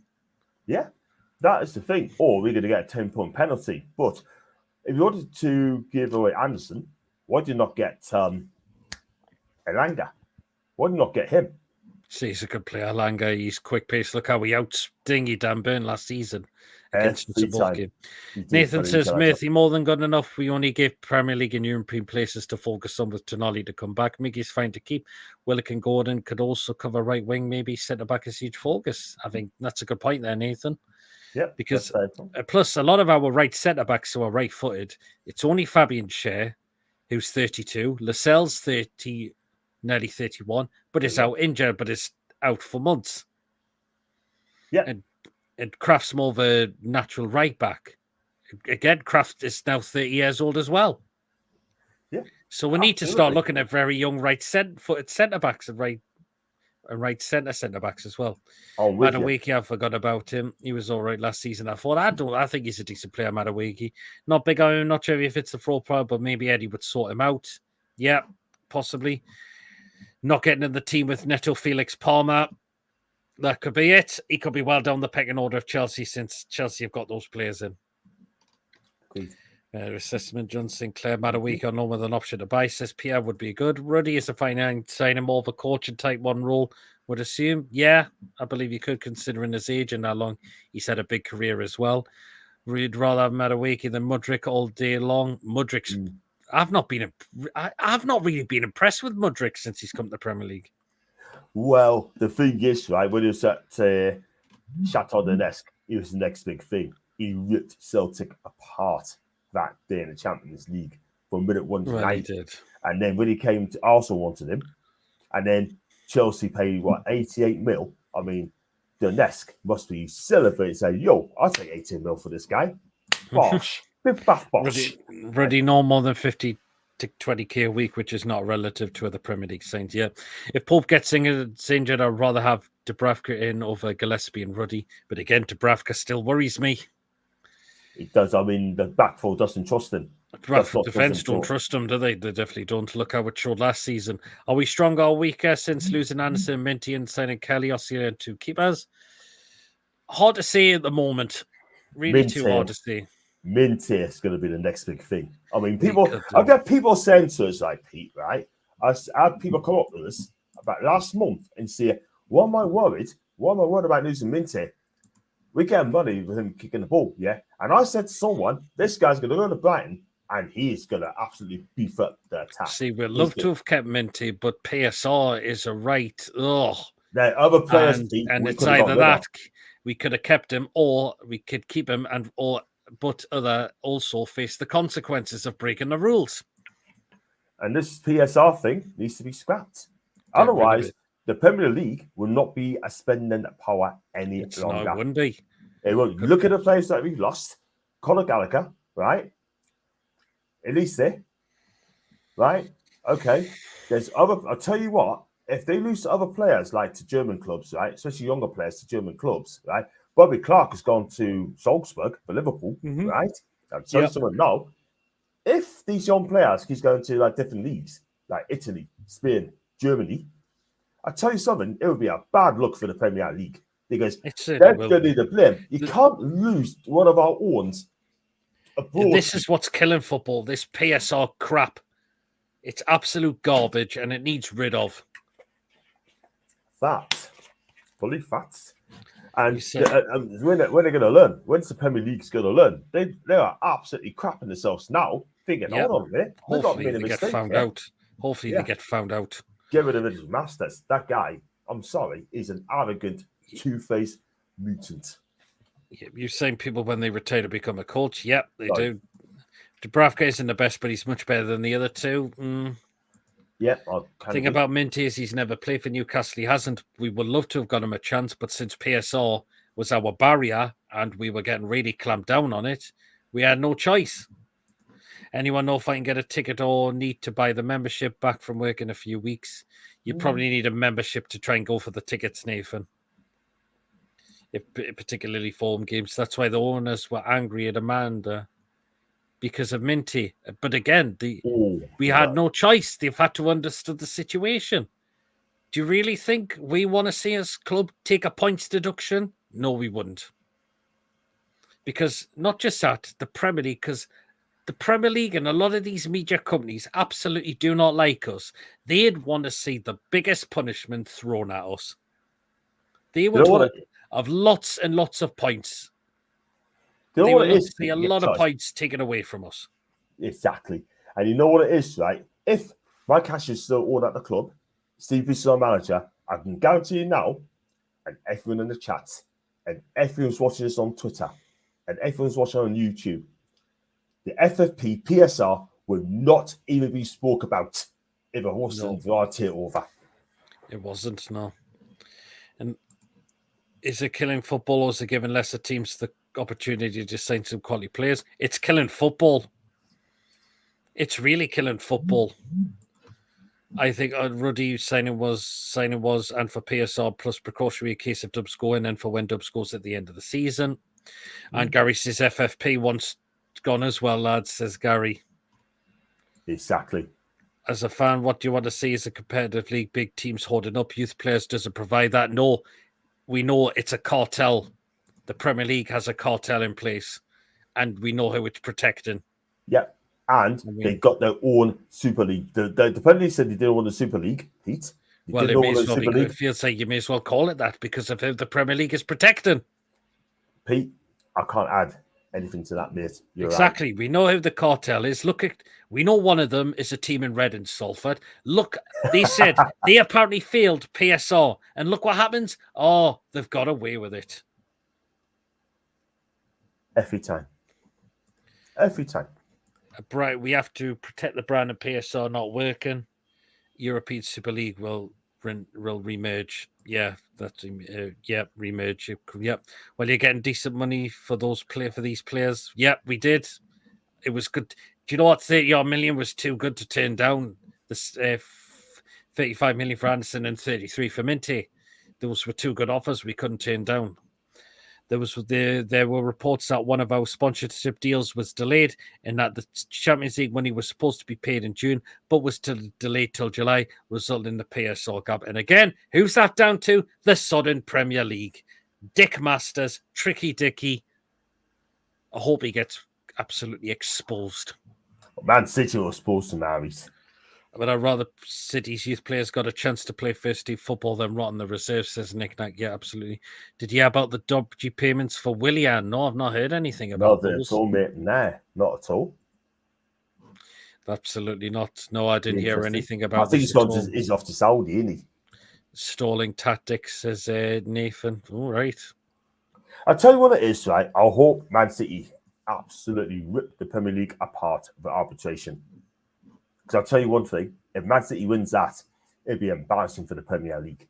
Yeah, that is the thing. Or we're going to get a 10-point penalty. But if you wanted to give away Anderson, why did you not get Elanga? Why did you not get him? See, he's a good player, Elanga. He's quick pace. Look how he out-stingy Dan Burn last season against the ball game. Nathan says, Murphy more than good enough. We only gave Premier League and European places to focus on with Tonali to come back. Miggy's fine to keep. Willock and Gordon could also cover right wing, maybe centre back as huge focus. I think that's a good point there, Nathan. Yeah, because plus a lot of our right centre backs who are right footed, it's only Fabian Schär who's 32, Lascelles 30, nearly 31, but is out injured, but is out for months. Yeah, and Kraft's more of a natural right back. Again, Kraft is now 30 years old as well. Yeah, so we need to start looking at very young right footed centre backs and right centre backs as well. Madueke, I forgot about him. He was all right last season. I think he's a decent player, Madueke. Not big on him, not sure if it's the fraud pro, but maybe Eddie would sort him out. Yeah, possibly. Not getting in the team with Neto Felix Palmer. That could be it. He could be well down the pecking order of Chelsea since Chelsea have got those players in. Assessment, John Sinclair, Madueke on loan with an option to buy, says Pierre would be good. Ruddy is a fine signing, more of a coaching type one role, would assume. Yeah, I believe you could, considering his age and how long he's had a big career as well. We'd rather have Madueke than Mudryk all day long. Mudryk's, I've not really been impressed with Mudryk since he's come to the Premier League. Well, the thing is, right, when he was at Shakhtar Donetsk, he was the next big thing. He ripped Celtic apart that day in the Champions League from minute 1 to 90. And then when he came to Arsenal wanted him, and then Chelsea paid 88 mil. I mean, Donetsk must be celebrating, saying, "Yo, I'll take 18 mil for this guy." Bosh, big bath bosh. Ruddy, no more than 50 to 20k a week, which is not relative to other Premier League signings. Yeah, if Pope gets injured, I'd rather have Dubravka in over Gillespie and Ruddy. But again, Dubravka still worries me. It does. I mean, the back four doesn't trust him. Defense don't trust him, do they? They definitely don't. Look how it showed last season. Are we stronger or weaker since losing Anderson, Minty, and signing Kelly Ossie to keepers? Hard to say at the moment. Really too hard to say. Minty is going to be the next big thing. I mean, I've got people saying to us, like, Pete, right? I had people come up with us about last month and say, "Why am I worried? Why am I worried about losing Minty? We get money with him kicking the ball, yeah." And I said to someone, "This guy's going to go to Brighton, and he's going to absolutely beef up the attack." See, we'd love to have kept Minty, but PSR is a right. Oh, the other players, and it's either that we could have kept him, or we could keep him, but also face the consequences of breaking the rules. And this PSR thing needs to be scrapped. Otherwise, the Premier League will not be a spending power any longer. No, it wouldn't be. It won't. Look at the players that we've lost. Conor Gallagher, right? Elise, right? Okay. There's other. I'll tell you what. If they lose to other players, like to German clubs, right, especially younger players to German clubs, right? Bobby Clark has gone to Salzburg for Liverpool, right? And so someone know. If these young players keep going to like different leagues, like Italy, Spain, Germany, I tell you something, it would be a bad look for the Premier League because they're going to need the blame. You can't lose one of our owns abroad. This is what's killing football. This PSR crap. It's absolute garbage, and it needs rid of. Facts, fully facts. And when they're going to learn? When's the Premier League's going to learn? They are absolutely crapping themselves now. Thinking, hold on a minute. Hopefully they get found out. Hopefully they get found out. Get rid of his masters. That guy, I'm sorry, is an arrogant, two-faced mutant. You're saying people when they retire to become a coach? Yep, they do. Dubravka isn't the best, but he's much better than the other two. Yeah. The thing about Minty is he's never played for Newcastle. He hasn't. We would love to have got him a chance, but since PSR was our barrier and we were getting really clamped down on it, we had no choice. Anyone know if I can get a ticket or need to buy the membership back from work in a few weeks? You probably need a membership to try and go for the tickets, Nathan. Particularly for home games. That's why the owners were angry at Amanda because of Minty. But again, we had no choice. They've had to understand the situation. Do you really think we want to see us club take a points deduction? No, we wouldn't. Because not just that, the Premier League, because the Premier League and a lot of these media companies absolutely do not like us. They'd want to see the biggest punishment thrown at us. They would have lots and lots of points. They would love to see a lot of points taken away from us. Exactly. And you know what it is, right? If my cash is still all at the club, Steve is our manager, I can guarantee you now, and everyone in the chat, and everyone's watching this on Twitter, and everyone's watching on YouTube, the FFP PSR will not even be spoke about if it wasn't for our takeover. It wasn't, no. And is it killing football, or is it giving lesser teams the opportunity to sign some quality players? It's killing football. It's really killing football. I think Ruddy's signing was, and for PSR plus precautionary in case of Dubs going, and for when Dubs goes at the end of the season. And Gary says FFP once gone as well, lads, says Gary. Exactly. As a fan, what do you want to see as a competitive league? Big teams holding up youth players doesn't provide that. No, we know it's a cartel. The Premier League has a cartel in place, and we know how it's protecting. Yep. And they got their own Super League. The Premier League said they didn't want the Super League, Pete. Well, it feels like you may as well call it that because of how the Premier League is protecting. Pete, I can't add anything to that, mate. Exactly. Right. We know how the cartel is. We know one of them is a team in Red and Salford. Look, they said they apparently failed PSR. And look what happens. Oh, they've got away with it. Every time. Every time. We have to protect the brand of PSR not working. European Super League will remerge. Yeah, that's remerge. Yep. Well, you're getting decent money for these players. Yep, we did. It was good. Do you know what? 30 million was too good to turn down. This 35 million for Anderson and 33 for Minty. Those were two good offers we couldn't turn down. There were reports that one of our sponsorship deals was delayed and that the Champions League money was supposed to be paid in June, but was delayed till July, resulting in the PSL gap. And again, who's that down to? The sodden Premier League. Dick Masters, Tricky Dicky. I hope he gets absolutely exposed. Man City was supposed to marry. But I'd rather City's youth players got a chance to play first team football than rot in the reserve, says Nick Knack. Yeah, absolutely. Did you hear about the dodgy payments for Willian? No, I've not heard anything about those. Not at all, mate. Nah, not at all. Absolutely not. No, I didn't hear anything about this. I think he's off to Saudi, isn't he? Stalling tactics, says Nathan. All right. I'll tell you what it is, right? I hope Man City absolutely rip the Premier League apart for arbitration. Because I'll tell you one thing, if Man City wins that, it'd be embarrassing for the Premier League.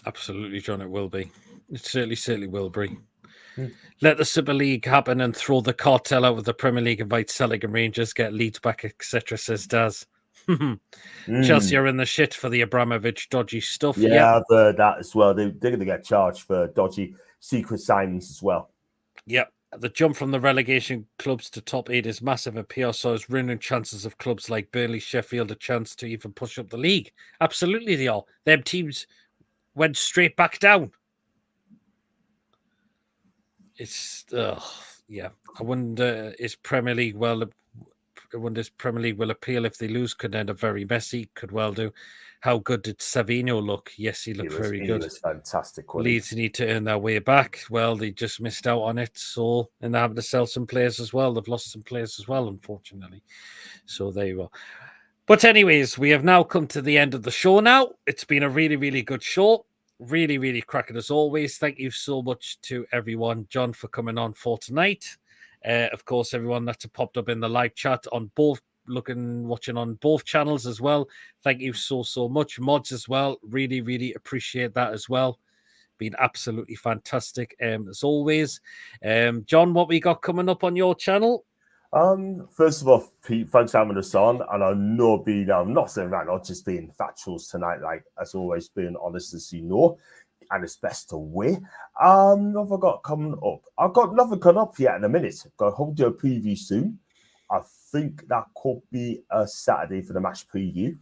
Absolutely, John, it will be. It certainly will be. Let the Super League happen and throw the cartel out of the Premier League, invite Celtic and Rangers, get Leeds back, etc., says Daz. Chelsea are in the shit for the Abramovich dodgy stuff. Yeah, I've heard that as well. They're going to get charged for dodgy secret signings as well. Yep. The jump from the relegation clubs to top 8 is massive, and PSO is ruining chances of clubs like Burnley, Sheffield, a chance to even push up the league. Absolutely, they are. Them teams went straight back down. It's, yeah. I wonder, is Premier League will appeal if they lose? Could end up very messy. Could well do. How good did Savino look? Yes, he looked very good. He was fantastic. Leeds need to earn their way back. Well, they just missed out on it. So, and they're having to sell some players as well. They've lost some players as well, unfortunately. So there you are. But anyways, we have now come to the end of the show now. It's been a really, really good show. Really, really cracking as always. Thank you so much to everyone, John, for coming on for tonight. Of course, everyone that's popped up in the live chat on both, watching on both channels as well. Thank you so much. Mods as well. Really, really appreciate that as well. Been absolutely fantastic as always. John, what we got coming up on your channel? First of all, Pete, thanks for having us on. And I know I'm not saying that, not just being factuals tonight, like as always, being honest as you know. And it's best to win. What have I got coming up? I've got nothing coming up yet in a minute. Got to hold you a preview soon. I think that could be a Saturday for the match preview.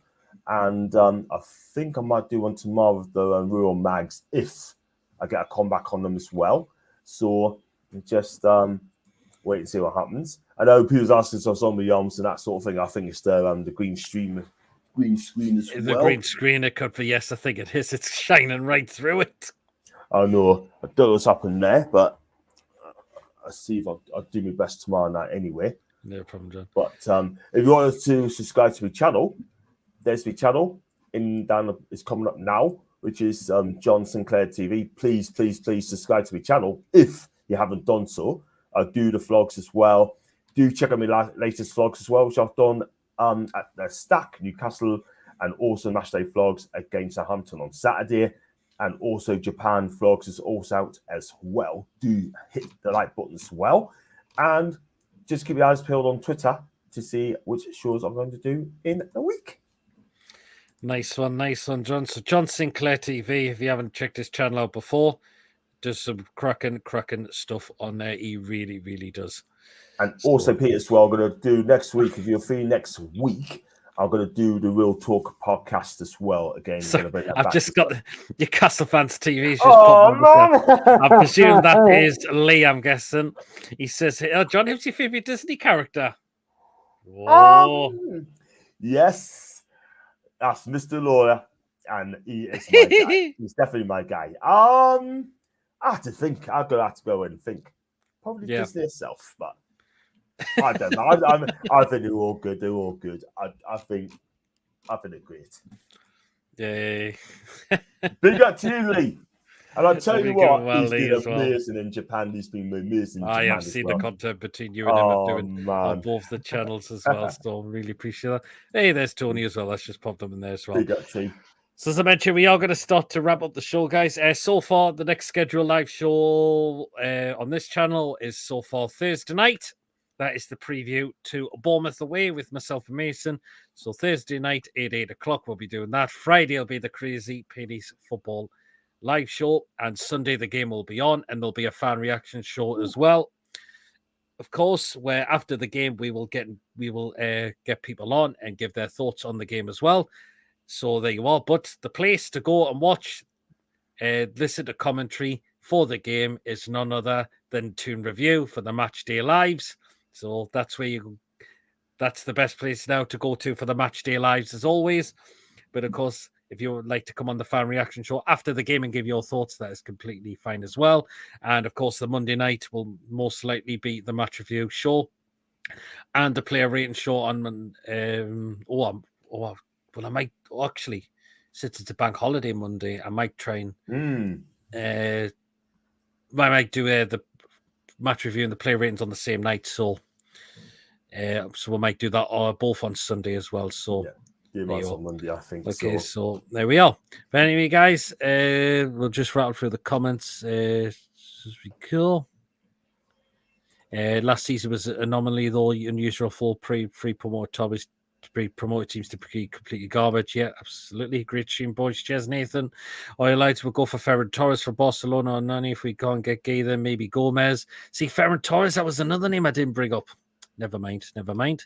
And I think I might do one tomorrow with the Rural Mags if I get a comeback on them as well. So just wait and see what happens. I know people's asking us on the arms and that sort of thing. I think it's the green screen as the well. Green screen, it could be. Yes, I think it is. It's shining right through it. I know. I don't know what's happened there, but I'll see if I'll do my best tomorrow night anyway. No problem, John. But if you want to subscribe to my channel, there's my channel it's coming up now, which is John Sinclair TV. Please subscribe to my channel if you haven't done so. I do the vlogs as well. Do check out my latest vlogs as well, which I've done at the Stack, Newcastle, and also Match Day vlogs against Southampton on Saturday. And also Japan vlogs is also out as well. Do hit the like button as well. And just keep your eyes peeled on Twitter to see which shows I'm going to do in a week. Nice one, John. So John Sinclair TV, if you haven't checked his channel out before, does some cracking stuff on there. He really, really does. And also, Peter, as well, I'm going to do next week, if you're free next week, I'm going to do the Real Talk podcast as well. Again, so I've just got the Newcastle Fans TV. I presume that is Lee, I'm guessing. He says, oh, John, who's your favourite Disney character? Yes, that's Mr. Lawyer, and he is my guy. He's definitely my guy. I have to think. I'm going to have to go and think. Probably Disney itself, but I don't know. I think they're all good. They're all good. I think they're great. Yay. Big up to you, Lee. And I'll tell you what, he's been amazing in Japan. He's been amazing in Japan. I have seen the content between you and him doing on both the channels as well. So I really appreciate that. Hey, there's Tony as well. Let's just pop them in there as well. Big up to you. So as I mentioned, we are going to start to wrap up the show, guys. So far, the next scheduled live show on this channel is so far Thursday night. That is the preview to Bournemouth away with myself and Mason. So Thursday night, 8 o'clock, we'll be doing that. Friday will be the Crazy Pennies Football live show. And Sunday, the game will be on. And there'll be a fan reaction show as well. Of course, where after the game, we will get people on and give their thoughts on the game as well. So there you are. But the place to go and watch, listen to commentary for the game is none other than Toon Review for the Match Day Lives. So that's that's the best place now to go to for the Match Day Lives as always. But of course, if you would like to come on the fan reaction show after the game and give your thoughts, that is completely fine as well. And of course, the Monday night will most likely be the match review show and the player rating show on. Well, I might actually, since it's a bank holiday Monday, I might try and I might do the match review and the player ratings on the same night. So we might do that both on Sunday as well. So on Monday, I think. Okay, so there we are. But anyway, guys, we'll just rattle through the comments as we go. Last season was anomaly, though unusual for pre-promoted topics. Pre-promoted teams to be completely garbage. Yeah, absolutely. Great stream, boys. Cheers, Nathan. Oil Lights will go for Ferran Torres for Barcelona or Nani. If we can't get Guehi, then maybe Gomez. See, Ferran Torres, that was another name I didn't bring up. Never mind.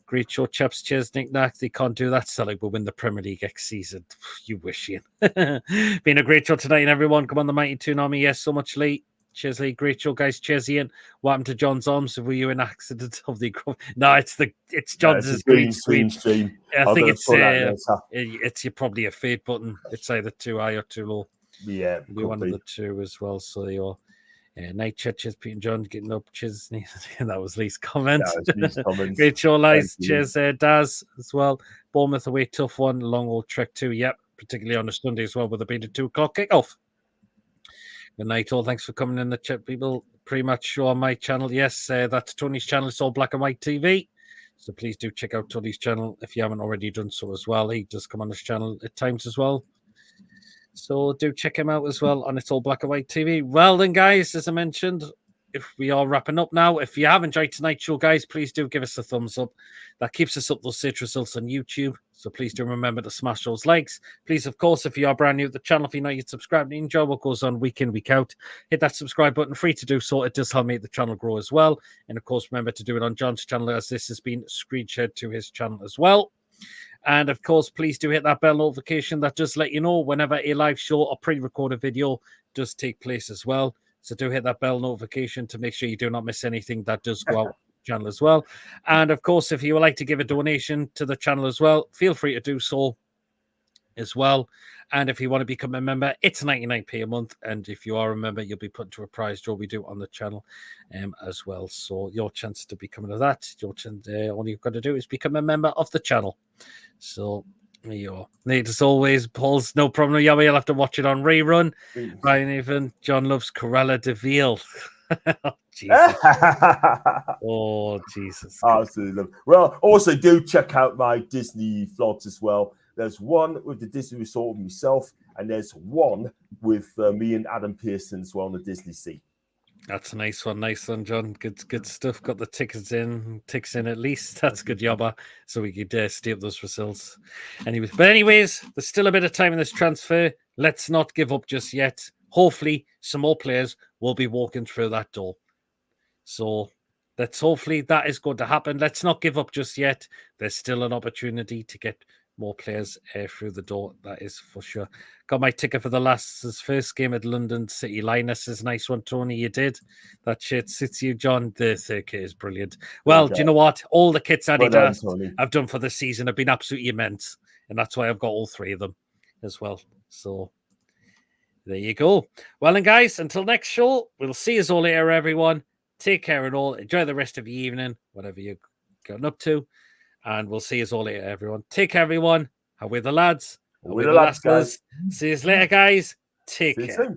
Great show, chaps. Cheers, Nick Nack. They can't do that. So like we'll win the Premier League next season. You wish, Ian. Been a great show tonight, everyone. Come on, the Mighty Toon Army. Yes, so much, Lee. Cheers, Lee. Great show, guys. Cheers, Ian. What happened to John's arms? Were you in accident of the? No, it's John's green screen. I think it's probably a fade button. It's either too high or too low. Yeah, be one of the two as well. So they are. Night chat, cheers, Pete and John getting up. Cheers, that was Lee's comment. Great show, Lies. Cheers, Daz as well. Bournemouth away, tough one. Long old trek too. Yep, particularly on a Sunday as well, with it being a 2 o'clock kickoff. Good night, all. Thanks for coming in the chat, people. Pre-match show on my channel. Yes, that's Tony's channel. It's all Black and White TV. So please do check out Tony's channel if you haven't already done so as well. He does come on his channel at times as well. So do check him out as well on It's All Black and White TV. Well then, guys, as I mentioned, if we are wrapping up now, if you have enjoyed tonight's show, guys, please do give us a thumbs up. That keeps us up those search results on YouTube. So please do remember to smash those likes. Please, of course, if you are brand new to the channel, if you're not yet subscribed and enjoy what goes on week in, week out, hit that subscribe button. Free to do so. It does help make the channel grow as well. And of course, remember to do it on John's channel, as this has been screen shared to his channel as well. And of course, please do hit that bell notification that does let you know whenever a live show or pre-recorded video does take place as well. So do hit that bell notification to make sure you do not miss anything that does go out on the channel as well. And of course, if you would like to give a donation to the channel as well, feel free to do so as well. And if you want to become a member, it's 99p a month. And if you are a member, you'll be put into a prize draw we do on the channel as well. So your chance to become of that, your chance, all you've got to do is become a member of the channel. So there you are. Nate, as always, Paul's no problem. Yeah, you'll have to watch it on rerun. Ryan, even John loves Corella de Ville. Oh, Jesus. Oh, Jesus. Absolutely. Well, also do check out my Disney vlogs as well. There's one with the Disney Resort with myself, and there's one with me and Adam Pearson as well on the Disney Sea. That's a nice one, John. Good stuff. Got the ticks in at least. That's good jobber. So we could stay up those results. Anyways, there's still a bit of time in this transfer. Let's not give up just yet. Hopefully, some more players will be walking through that door. So hopefully that is going to happen. Let's not give up just yet. There's still an opportunity to get more players through the door. That is for sure. Got my ticket for the last first game at London City Linus. Is a nice one, Tony. You did. That shit sits you, John. The third kit is brilliant. Well, do you know what? All the kits Adidas I've done for the season have been absolutely immense. And that's why I've got all three of them as well. So there you go. Well, and guys, until next show, we'll see you all later, everyone. Take care and all. Enjoy the rest of your evening, whatever you're going up to. And we'll see you all later, everyone. Take care, everyone. How with the lads? With the lads, guys. See you later, guys. Take care.